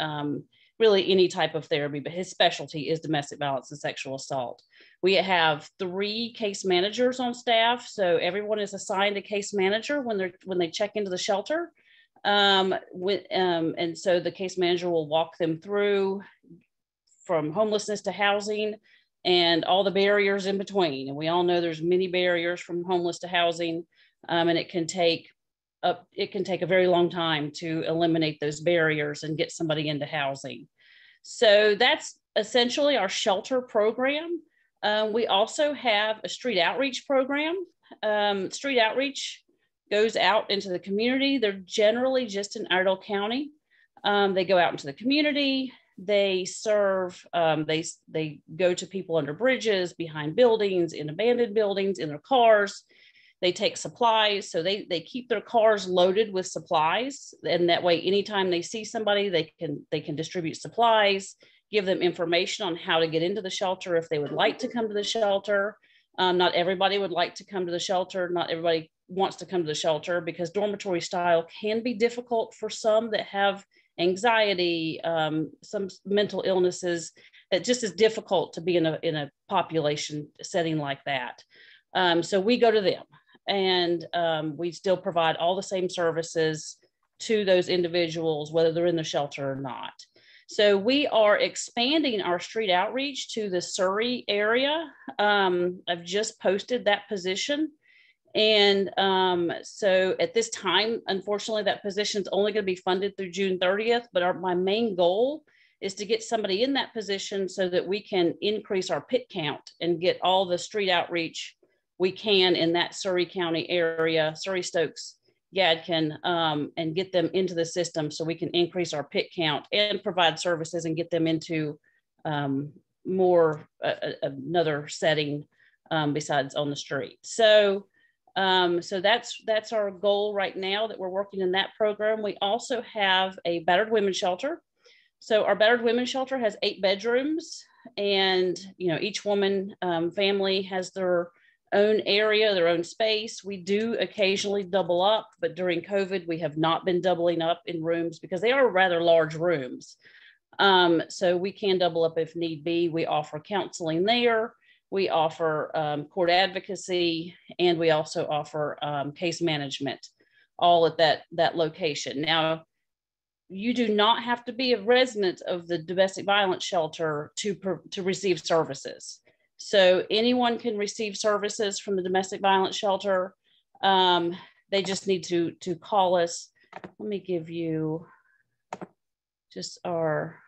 really any type of therapy, but his specialty is domestic violence and sexual assault. We have 3 case managers on staff. So everyone is assigned a case manager when they check into the shelter. And so the case manager will walk them through from homelessness to housing and all the barriers in between. And we all know there's many barriers from homeless to housing, and it can take a very long time to eliminate those barriers and get somebody into housing. So that's essentially our shelter program. We also have a street outreach program. Street outreach goes out into the community. They're generally just in Iredell County. They go out into the community. They serve, they go to people under bridges, behind buildings, in abandoned buildings, in their cars. They take supplies. So they keep their cars loaded with supplies. And that way, anytime they see somebody, they can distribute supplies, give them information on how to get into the shelter if they would like to come to the shelter. Not everybody would like to come to the shelter. Not everybody wants to come to the shelter because dormitory style can be difficult for some that have anxiety, some mental illnesses. That just is difficult to be in a population setting like that. So we go to them, and we still provide all the same services to those individuals, whether they're in the shelter or not. So we are expanding our street outreach to the Surrey area. I've just posted that position. And so at this time, unfortunately, that position is only going to be funded through June 30th. But my main goal is to get somebody in that position so that we can increase our pit count and get all the street outreach we can in that Surrey County area, Surrey, Stokes, Yadkin, and get them into the system so we can increase our pit count and provide services and get them into another setting besides on the street. So that's our goal right now, that we're working in that program. We also have a battered women's shelter. So our battered women's shelter has 8 bedrooms, and each woman family has their own area, their own space. We do occasionally double up, but during COVID, we have not been doubling up in rooms because they are rather large rooms. So we can double up if need be. We offer counseling there. We offer court advocacy, and we also offer case management, all at that location. Now, you do not have to be a resident of the domestic violence shelter to receive services. So anyone can receive services from the domestic violence shelter. They just need to call us. Let me give you just our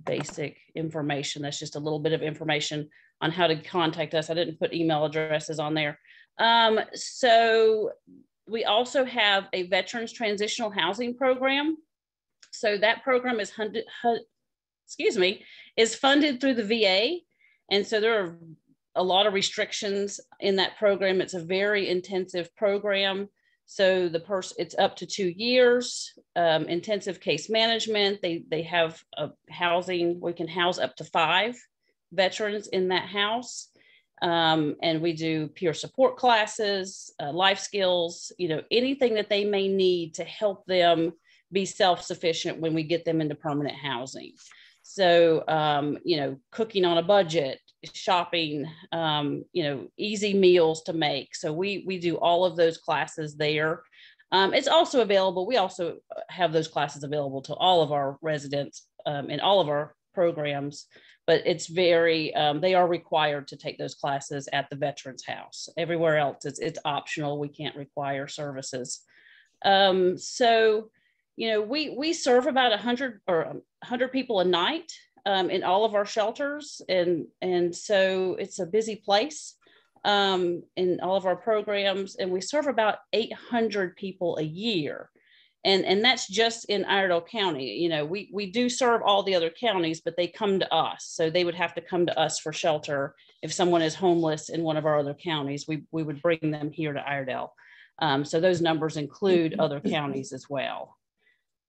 basic information. That's just a little bit of information on how to contact us. I didn't put email addresses on there. So we also have a veterans transitional housing program. So that program is funded through the VA. And so there are a lot of restrictions in that program. It's a very intensive program. So it's up to 2 years, intensive case management. They have housing. We can house up to 5 veterans in that house. And we do peer support classes, life skills, anything that they may need to help them be self-sufficient when we get them into permanent housing. So, cooking on a budget, shopping, easy meals to make. So we do all of those classes there. It's also available. We also have those classes available to all of our residents in all of our programs, but it's they are required to take those classes at the Veterans House. Everywhere else, it's optional. We can't require services. So, we serve about 100 people a night. in all of our shelters. And so it's a busy place in all of our programs. And we serve about 800 people a year. And that's just in Iredell County. You know, we do serve all the other counties, but they come to us. So they would have to come to us for shelter. If someone is homeless in one of our other counties, we would bring them here to Iredell. So those numbers include other counties as well.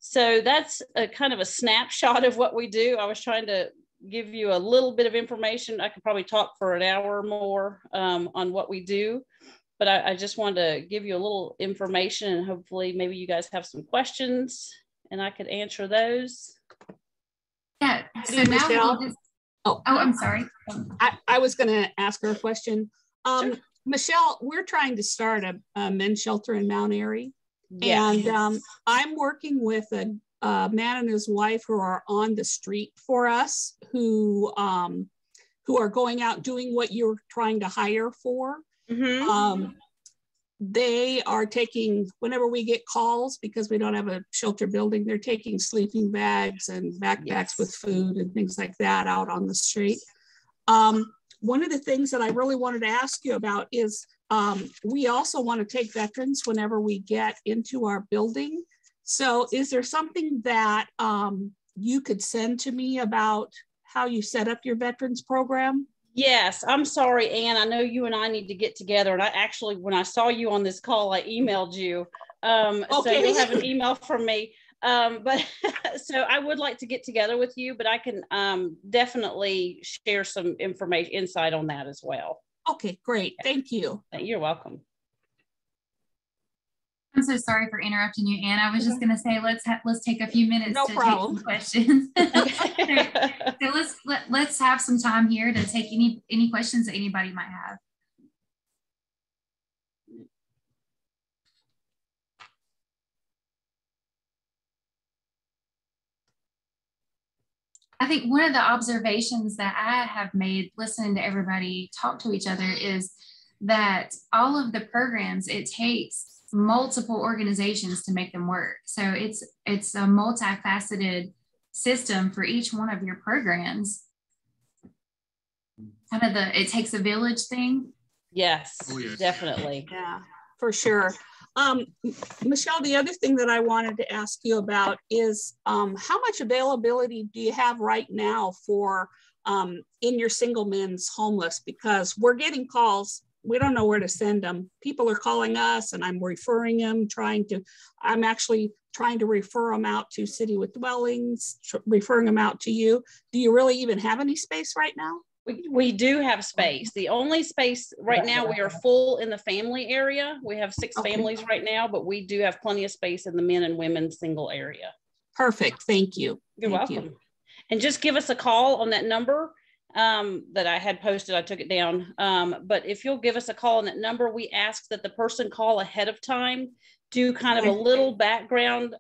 So that's a kind of a snapshot of what we do. I was trying to give you a little bit of information. I could probably talk for an hour or more on what we do. But I just wanted to give you a little information, and hopefully maybe you guys have some questions and I could answer those. Yeah, so now we'll just, I'm sorry. I was going to ask her a question. Sure. Michelle, we're trying to start a men's shelter in Mount Airy. Yes. And I'm working with a man and his wife who are on the street for us, who are going out doing what you're trying to hire for. Mm-hmm. They are taking, whenever we get calls, because we don't have a shelter building, they're taking sleeping bags and backpacks with food and things like that out on the street. One of the things that I really wanted to ask you about is we also want to take veterans whenever we get into our building. So is there something that you could send to me about how you set up your veterans program? Yes, I'm sorry, Ann. I know you and I need to get together. And I actually, when I saw you on this call, I emailed you. Okay. So you'll have an email from me. But so I would like to get together with you, but I can definitely share some information, insight on that as well. Okay, great. Thank you. You're welcome. I'm so sorry for interrupting you, Ann. I was just going to say, let's take a few minutes to take some questions. So let's have some time here to take any questions that anybody might have. I think one of the observations that I have made listening to everybody talk to each other is that all of the programs, it takes multiple organizations to make them work. So it's a multifaceted system for each one of your programs. Kind of it takes a village thing. Yes, definitely. Yeah, for sure. Michelle, the other thing that I wanted to ask you about is how much availability do you have right now for in your single men's homeless? Because we're getting calls, we don't know where to send them. People are calling us and I'm referring them, I'm actually trying to refer them out to City with Dwellings, referring them out to you. Do you really even have any space right now? We do have space. The only space right now, we are full in the family area. We have 6 families right now, but we do have plenty of space in the men and women single area. Perfect. Thank you. You're welcome. And just give us a call on that number that I had posted. I took it down. But if you'll give us a call on that number, we ask that the person call ahead of time, do kind of a little background.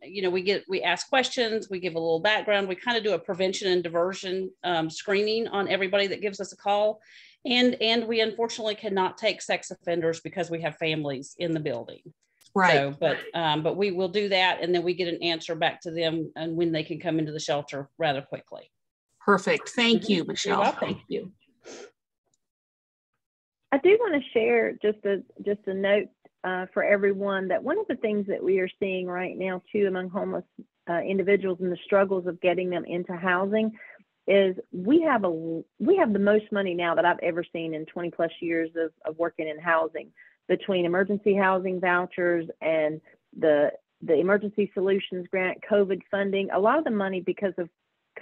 You know, we ask questions, we give a little background, we kind of do a prevention and diversion screening on everybody that gives us a call. And we unfortunately cannot take sex offenders because we have families in the building. Right. So, but we will do that. And then we get an answer back to them and when they can come into the shelter rather quickly. Perfect. Thank you, Michelle. You're welcome. Thank you. I do want to share just a note for everyone that one of the things that we are seeing right now too among homeless individuals and the struggles of getting them into housing is we have the most money now that I've ever seen in 20 plus years of working in housing, between emergency housing vouchers and the emergency solutions grant, COVID funding. A lot of the money, because of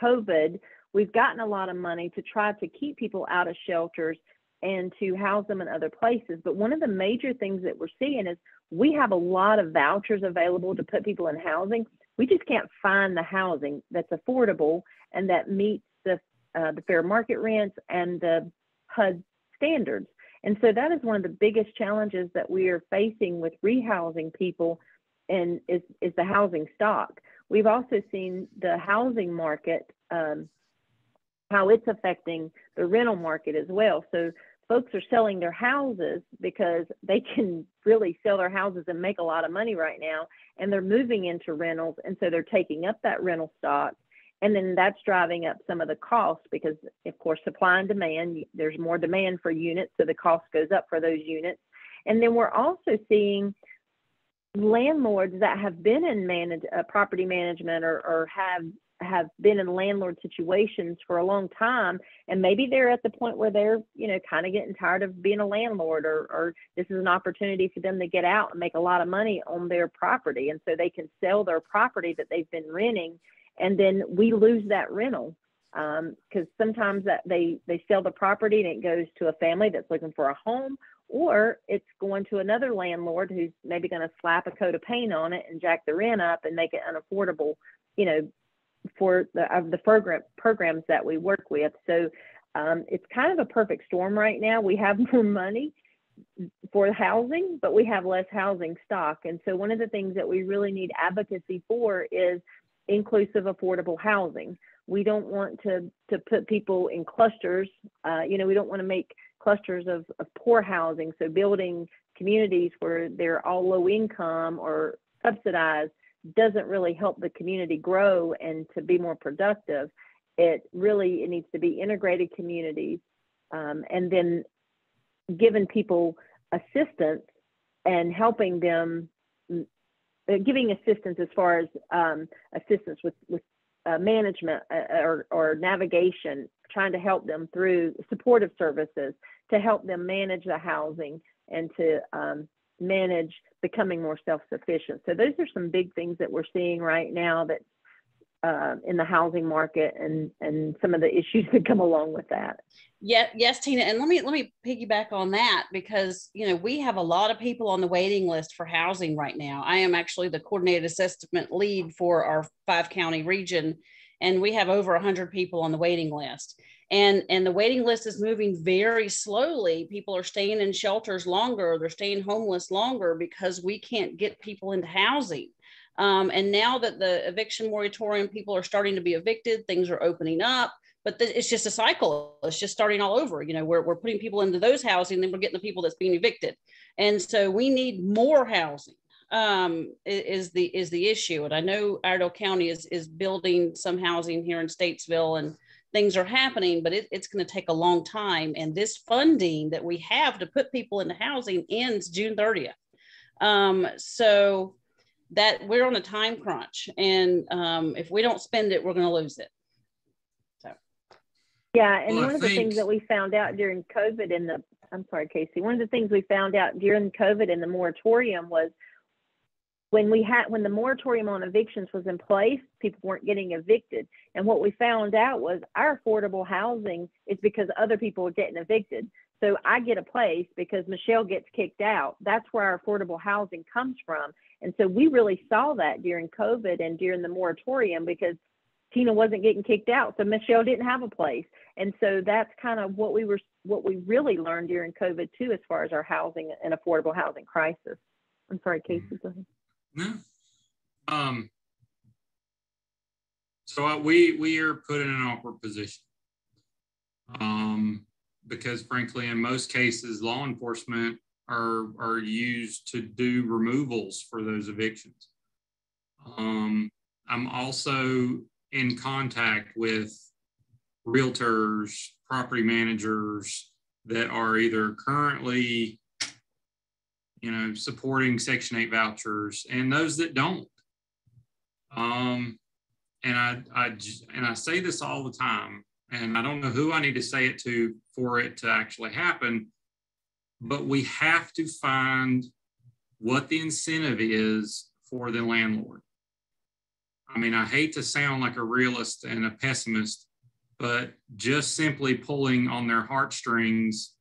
COVID, we've gotten a lot of money to try to keep people out of shelters and to house them in other places. But one of the major things that we're seeing is we have a lot of vouchers available to put people in housing. We just can't find the housing that's affordable and that meets the fair market rents and the HUD standards. And so that is one of the biggest challenges that we are facing with rehousing people, and is the housing stock. We've also seen the housing market, how it's affecting the rental market as well. So folks are selling their houses because they can really sell their houses and make a lot of money right now, and they're moving into rentals, and so they're taking up that rental stock. And then that's driving up some of the costs because, of course, supply and demand, there's more demand for units, so the cost goes up for those units. And then we're also seeing landlords that have been in property management or have been in landlord situations for a long time, and maybe they're at the point where they're, you know, kind of getting tired of being a landlord, or this is an opportunity for them to get out and make a lot of money on their property, and so they can sell their property that they've been renting, and then we lose that rental because sometimes that they sell the property and it goes to a family that's looking for a home, or it's going to another landlord who's maybe going to slap a coat of paint on it and jack the rent up and make it unaffordable, you know, for the programs that we work with. So it's kind of a perfect storm right now. We have more money for housing, but we have less housing stock. And so one of the things that we really need advocacy for is inclusive, affordable housing. We don't want to put people in clusters. You know, we don't want to make clusters of poor housing. So building communities where they're all low income or subsidized doesn't really help the community grow and to be more productive. It needs to be integrated communities, and then giving people assistance and helping them, giving assistance as far as assistance with management or navigation, trying to help them through supportive services to help them manage the housing and to manage becoming more self-sufficient. So those are some big things that we're seeing right now that in the housing market and some of the issues that come along with that. Yeah, yes, Tina, and let me piggyback on that because, you know, we have a lot of people on the waiting list for housing right now. I am actually the coordinated assessment lead for our 5-county region, and we have over 100 people on the waiting list. And the waiting list is moving very slowly. People are staying in shelters longer. They're staying homeless longer because we can't get people into housing. And now that the eviction moratorium, people are starting to be evicted, things are opening up, but it's just a cycle. It's just starting all over. You know, we're putting people into those housing, then we're getting the people that's being evicted. And so we need more housing is the issue. And I know Iredell County is building some housing here in Statesville, and things are happening, but it's going to take a long time. And this funding that we have to put people into housing ends June 30th. So that we're on a time crunch, and if we don't spend it, we're going to lose it. So, yeah, and one of the things that we found out during COVID I'm sorry, Casey, one of the things we found out during COVID and the moratorium was when the moratorium on evictions was in place, people weren't getting evicted. And what we found out was our affordable housing is because other people are getting evicted. So I get a place because Michelle gets kicked out. That's where our affordable housing comes from. And so we really saw that during COVID and during the moratorium because Tina wasn't getting kicked out. So Michelle didn't have a place. And so that's kind of what we really learned during COVID too, as far as our housing and affordable housing crisis. I'm sorry, Casey, go ahead. No. So we are put in an awkward position because frankly, in most cases, law enforcement are used to do removals for those evictions. I'm also in contact with realtors, property managers that are either currently, you know, supporting Section 8 vouchers, and those that don't. And I say this all the time, and I don't know who I need to say it to for it to actually happen, but we have to find what the incentive is for the landlord. I mean, I hate to sound like a realist and a pessimist, but just simply pulling on their heartstrings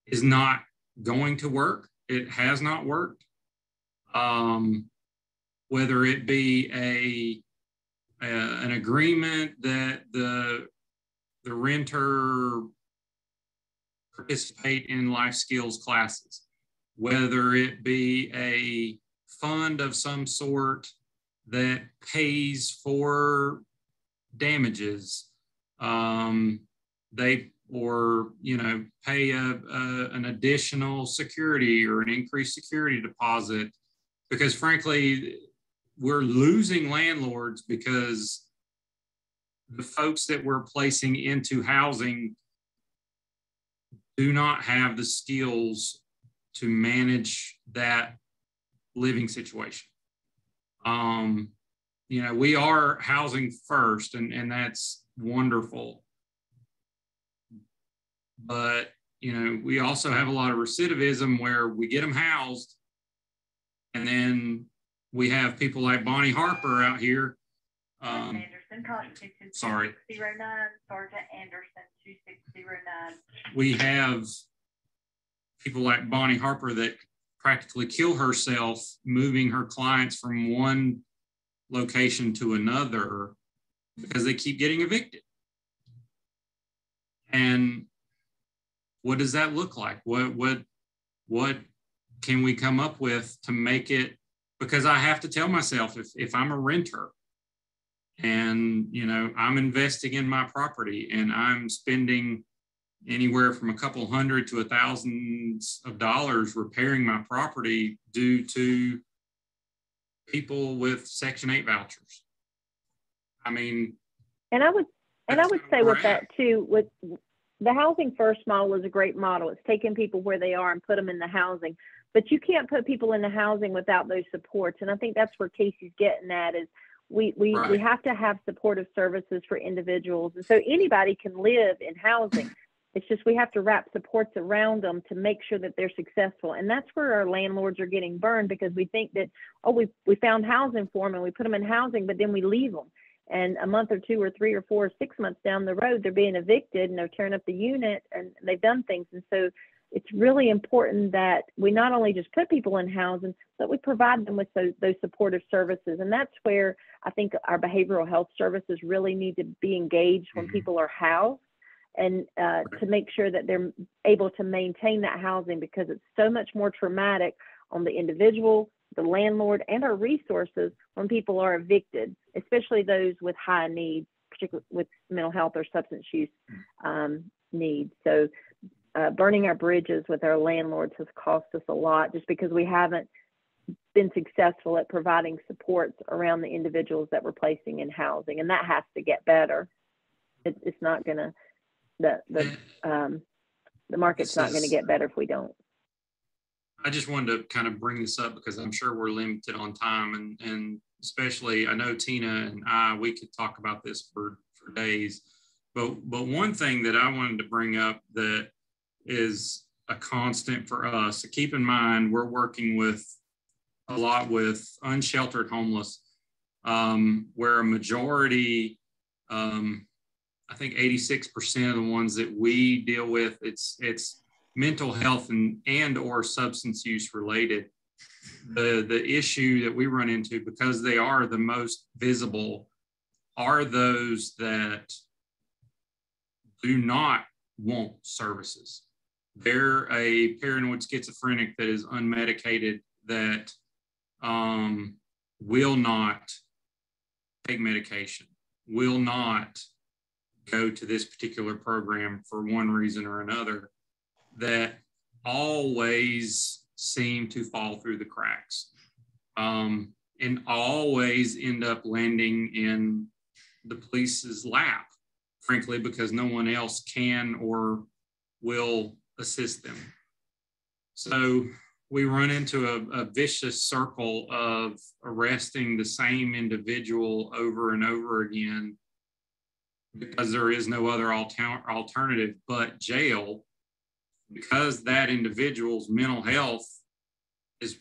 is not going to work. It has not worked. Whether it be an agreement that the renter participate in life skills classes, whether it be a fund of some sort that pays for damages, pay an additional security or an increased security deposit, because frankly, we're losing landlords because the folks that we're placing into housing do not have the skills to manage that living situation. You know, we are housing first, and that's wonderful. But, you know, we also have a lot of recidivism where we get them housed, and then we have people like Bonnie Harper out here. Anderson, sorry. 2609, Sergeant Anderson, 2609. We have people like Bonnie Harper that practically kill herself moving her clients from one location to another because they keep getting evicted. And what does that look like? What can we come up with to make it? Because I have to tell myself, if I'm a renter and, you know, I'm investing in my property and I'm spending anywhere from a couple hundred to thousands of dollars repairing my property due to people with Section 8 vouchers. I mean, and I would say with that too, with the housing first model is a great model. It's taking people where they are and put them in the housing, but you can't put people in the housing without those supports. And I think that's where Casey's getting at is we have to have supportive services for individuals. And so anybody can live in housing. It's just we have to wrap supports around them to make sure that they're successful. And that's where our landlords are getting burned because we think that, oh, we found housing for them and we put them in housing, but then we leave them. And a month or 2 or 3 or 4 or 6 months down the road, they're being evicted and they're tearing up the unit and they've done things. And so it's really important that we not only just put people in housing, but we provide them with those supportive services. And that's where I think our behavioral health services really need to be engaged when people are housed. And to make sure that they're able to maintain that housing because it's so much more traumatic on the individual, the landlord, and our resources when people are evicted, especially those with high needs, particularly with mental health or substance use needs. So burning our bridges with our landlords has cost us a lot just because we haven't been successful at providing supports around the individuals that we're placing in housing. And that has to get better. It's not going to, the market's not going to get better if we don't. I just wanted to kind of bring this up because I'm sure we're limited on time, and especially I know Tina and I, we could talk about this for days, but one thing that I wanted to bring up that is a constant for us to keep in mind, we're working with a lot with unsheltered homeless, where a majority, I think 86% of the ones that we deal with, it's mental health and or substance use related. The issue that we run into, because they are the most visible, are those that do not want services. They're a paranoid schizophrenic that is unmedicated, that will not take medication, will not go to this particular program for one reason or another, that always seem to fall through the cracks, and always end up landing in the police's lap, frankly, because no one else can or will assist them. So we run into a vicious circle of arresting the same individual over and over again because there is no other alternative but jail, because that individual's mental health is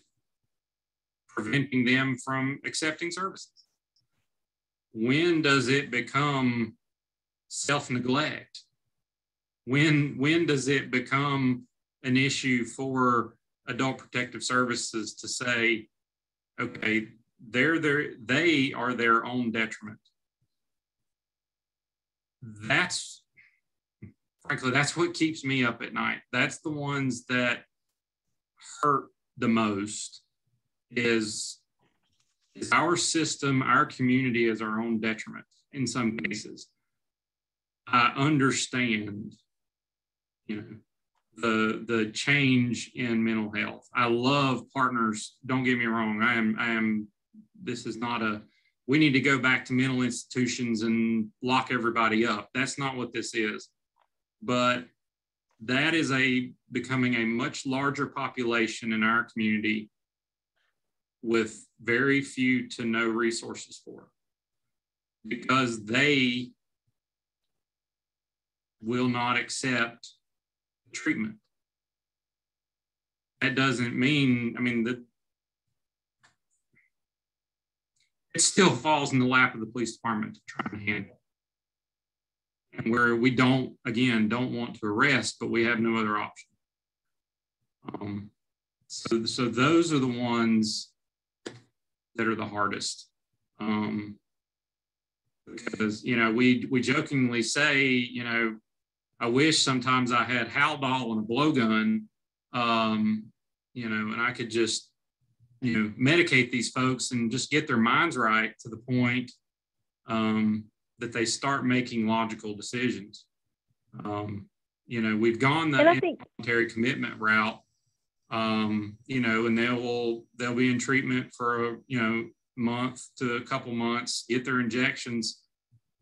preventing them from accepting services. When does it become self-neglect? When does it become an issue for Adult Protective Services to say, okay, they are their own detriment? That's, frankly, that's what keeps me up at night. That's the ones that hurt the most, is our system, our community is our own detriment in some cases. I understand, the change in mental health. I love partners. Don't get me wrong. I am this is not a, we need to go back to mental institutions and lock everybody up. That's not what this is. But that is becoming a much larger population in our community with very few to no resources for, because they will not accept treatment. That doesn't mean, I mean, it still falls in the lap of the police department to try and handle. And where we don't want to arrest, but we have no other option. So those are the ones that are the hardest. Because, you know, we jokingly say, you know, I wish sometimes I had Haldol and a blowgun, you know, and I could just, you know, medicate these folks and just get their minds right to the point that they start making logical decisions. You know, we've gone the involuntary commitment route, you know, and they'll be in treatment for, you know, month to a couple months, get their injections,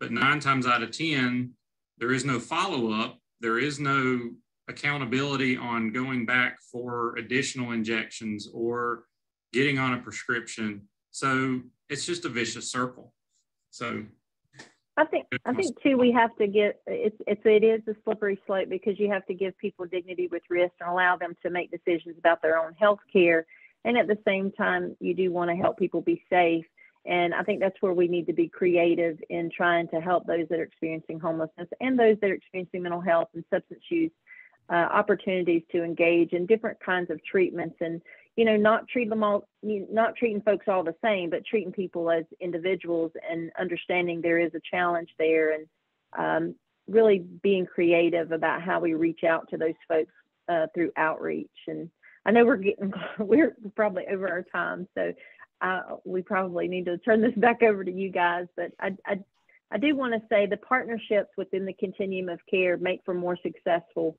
but 9 times out of 10, there is no follow-up. There is no accountability on going back for additional injections or getting on a prescription. So it's just a vicious circle. So I think too, we have to get, it is a slippery slope, because you have to give people dignity with risk and allow them to make decisions about their own health care. And at the same time, you do want to help people be safe. And I think that's where we need to be creative in trying to help those that are experiencing homelessness and those that are experiencing mental health and substance use opportunities to engage in different kinds of treatments, and, you know, not treating folks all the same, but treating people as individuals and understanding there is a challenge there, and really being creative about how we reach out to those folks through outreach. And I know we're probably over our time, so we probably need to turn this back over to you guys. But I do want to say the partnerships within the continuum of care make for more successful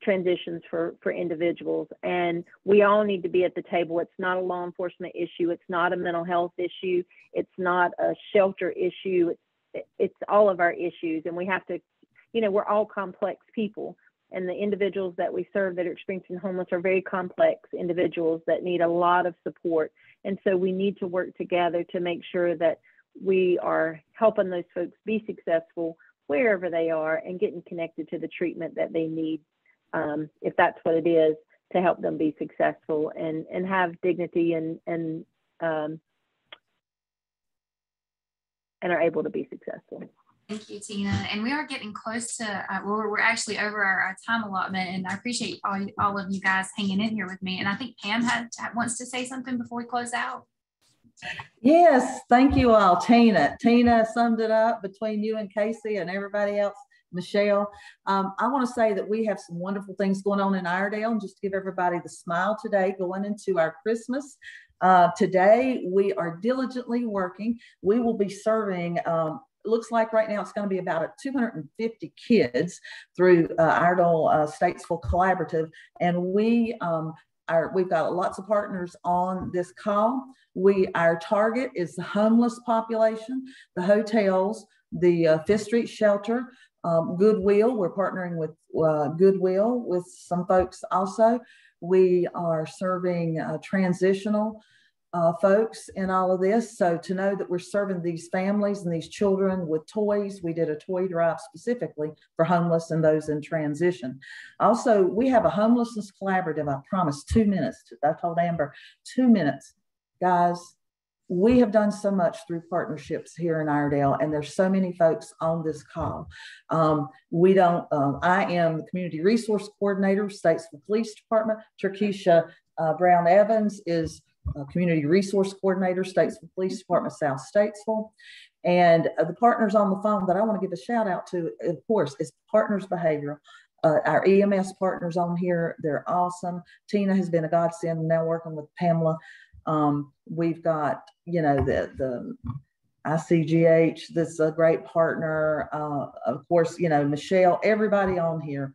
transitions for individuals, and we all need to be at the table. It's not a law enforcement issue. It's not a mental health issue. It's not a shelter issue. It's all of our issues, and we have to, you know, we're all complex people, and the individuals that we serve that are experiencing homeless are very complex individuals that need a lot of support. And so we need to work together to make sure that we are helping those folks be successful wherever they are and getting connected to the treatment that they need, if that's what it is, to help them be successful and have dignity and are able to be successful. Thank you, Tina. And we are getting close to, we're actually over our time allotment, and I appreciate all of you guys hanging in here with me. And I think Pam wants to say something before we close out. Yes, thank you all. Tina summed it up between you and Casey and everybody else. Michelle, I want to say that we have some wonderful things going on in Iredell, and just to give everybody the smile today going into our Christmas. Today, we are diligently working. We will be serving, looks like right now it's going to be about 250 kids through Iredell Statesville Collaborative, and we've got lots of partners on this call. Our target is the homeless population, the hotels, the Fifth Street Shelter, Goodwill. We're partnering with Goodwill with some folks also. We are serving transitional folks in all of this. So to know that we're serving these families and these children with toys, we did a toy drive specifically for homeless and those in transition. Also, we have a homelessness collaborative. I promised 2 minutes. I told Amber 2 minutes. Guys, we have done so much through partnerships here in Iredell, and there's so many folks on this call. I am the Community Resource Coordinator, Statesville Police Department. Terkeisha Brown Evans is Community Resource Coordinator, Statesville Police Department, South Statesville. And the partners on the phone that I want to give a shout out to, of course, is Partners Behavioral. Our EMS partners on here, they're awesome. Tina has been a godsend, now working with Pamela. We've got, you know, the ICGH, this is a great partner. Of course, you know, Michelle, everybody on here.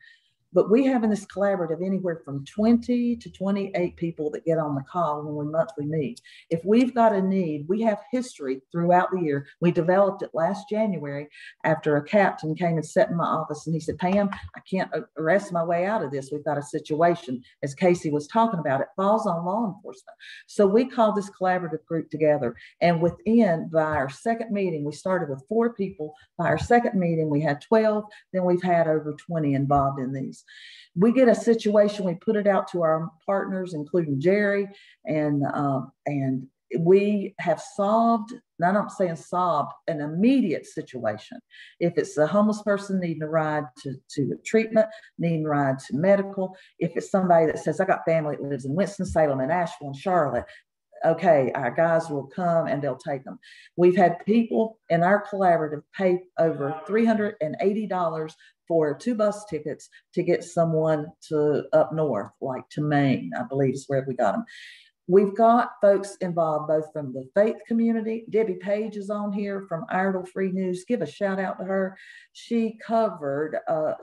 But we have in this collaborative anywhere from 20 to 28 people that get on the call when we monthly meet. If we've got a need, we have history throughout the year. We developed it last January after a captain came and sat in my office and he said, Pam, I can't arrest my way out of this. We've got a situation, as Casey was talking about, it falls on law enforcement. So we called this collaborative group together, and by our second meeting, we started with 4 people. By our second meeting, we had 12, then we've had over 20 involved in these. We get a situation, we put it out to our partners, including Jerry, and we have solved, and I'm not saying solved, an immediate situation. If it's a homeless person needing a ride to treatment, needing a ride to medical, if it's somebody that says, I got family that lives in Winston-Salem and Asheville and Charlotte, okay, our guys will come and they'll take them. We've had people in our collaborative pay over $380 for 2 bus tickets to get someone to up north, like to Maine, I believe is where we got them. We've got folks involved both from the faith community. Debbie Page is on here from Iredell Free News. Give a shout out to her. She covered,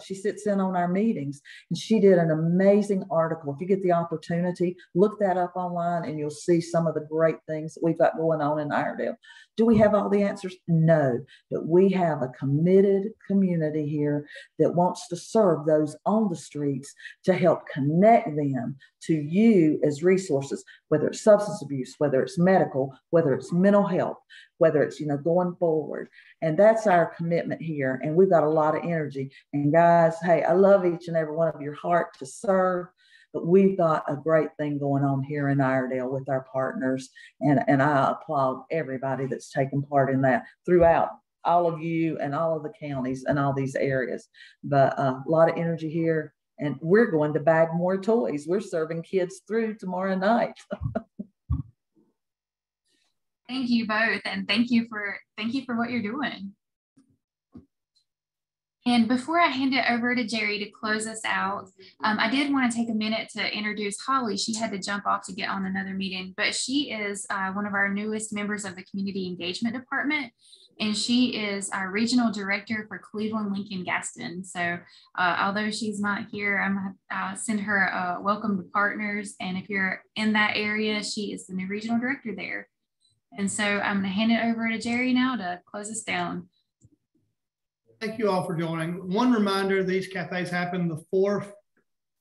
she sits in on our meetings, and she did an amazing article. If you get the opportunity, look that up online and you'll see some of the great things that we've got going on in Iredell. Do we have all the answers? No, but we have a committed community here that wants to serve those on the streets to help connect them to you as resources, whether it's substance abuse, whether it's medical, whether it's mental health, whether it's, going forward. And that's our commitment here. And we've got a lot of energy. And guys, hey, I love each and every one of your heart to serve. But we've got a great thing going on here in Iredell with our partners. And I applaud everybody that's taken part in that throughout all of you and all of the counties and all these areas. But a lot of energy here. And we're going to bag more toys. We're serving kids through tomorrow night. Thank you both. And thank you for what you're doing. And before I hand it over to Jerry to close us out, I did want to take a minute to introduce Holly. She had to jump off to get on another meeting, but she is one of our newest members of the Community Engagement Department, and she is our Regional Director for Cleveland, Lincoln, Gaston. So although she's not here, I'm going to send her a welcome to partners. And if you're in that area, she is the new Regional Director there. And so I'm going to hand it over to Jerry now to close us down. Thank you all for joining. One reminder, these cafes happen the 4th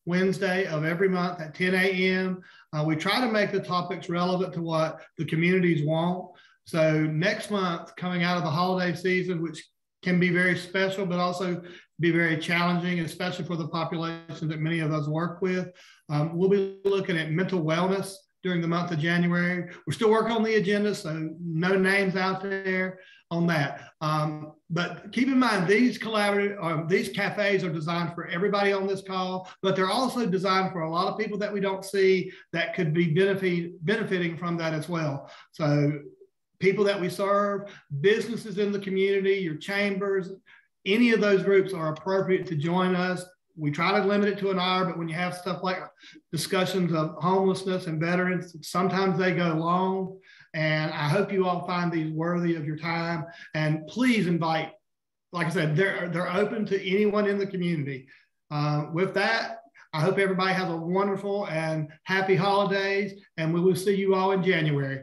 Wednesday of every month at 10 a.m. We try to make the topics relevant to what the communities want. So next month, coming out of the holiday season, which can be very special, but also be very challenging, especially for the population that many of us work with, we'll be looking at mental wellness during the month of January. We're still working on the agenda, so no names out there on that. But keep in mind, these cafes are designed for everybody on this call, but they're also designed for a lot of people that we don't see that could be benefiting from that as well. So people that we serve, businesses in the community, your chambers, any of those groups are appropriate to join us. We try to limit it to an hour, but when you have stuff like discussions of homelessness and veterans, sometimes they go long. And I hope you all find these worthy of your time. And please invite, like I said, they're open to anyone in the community. With that, I hope everybody has a wonderful and happy holidays, and we will see you all in January.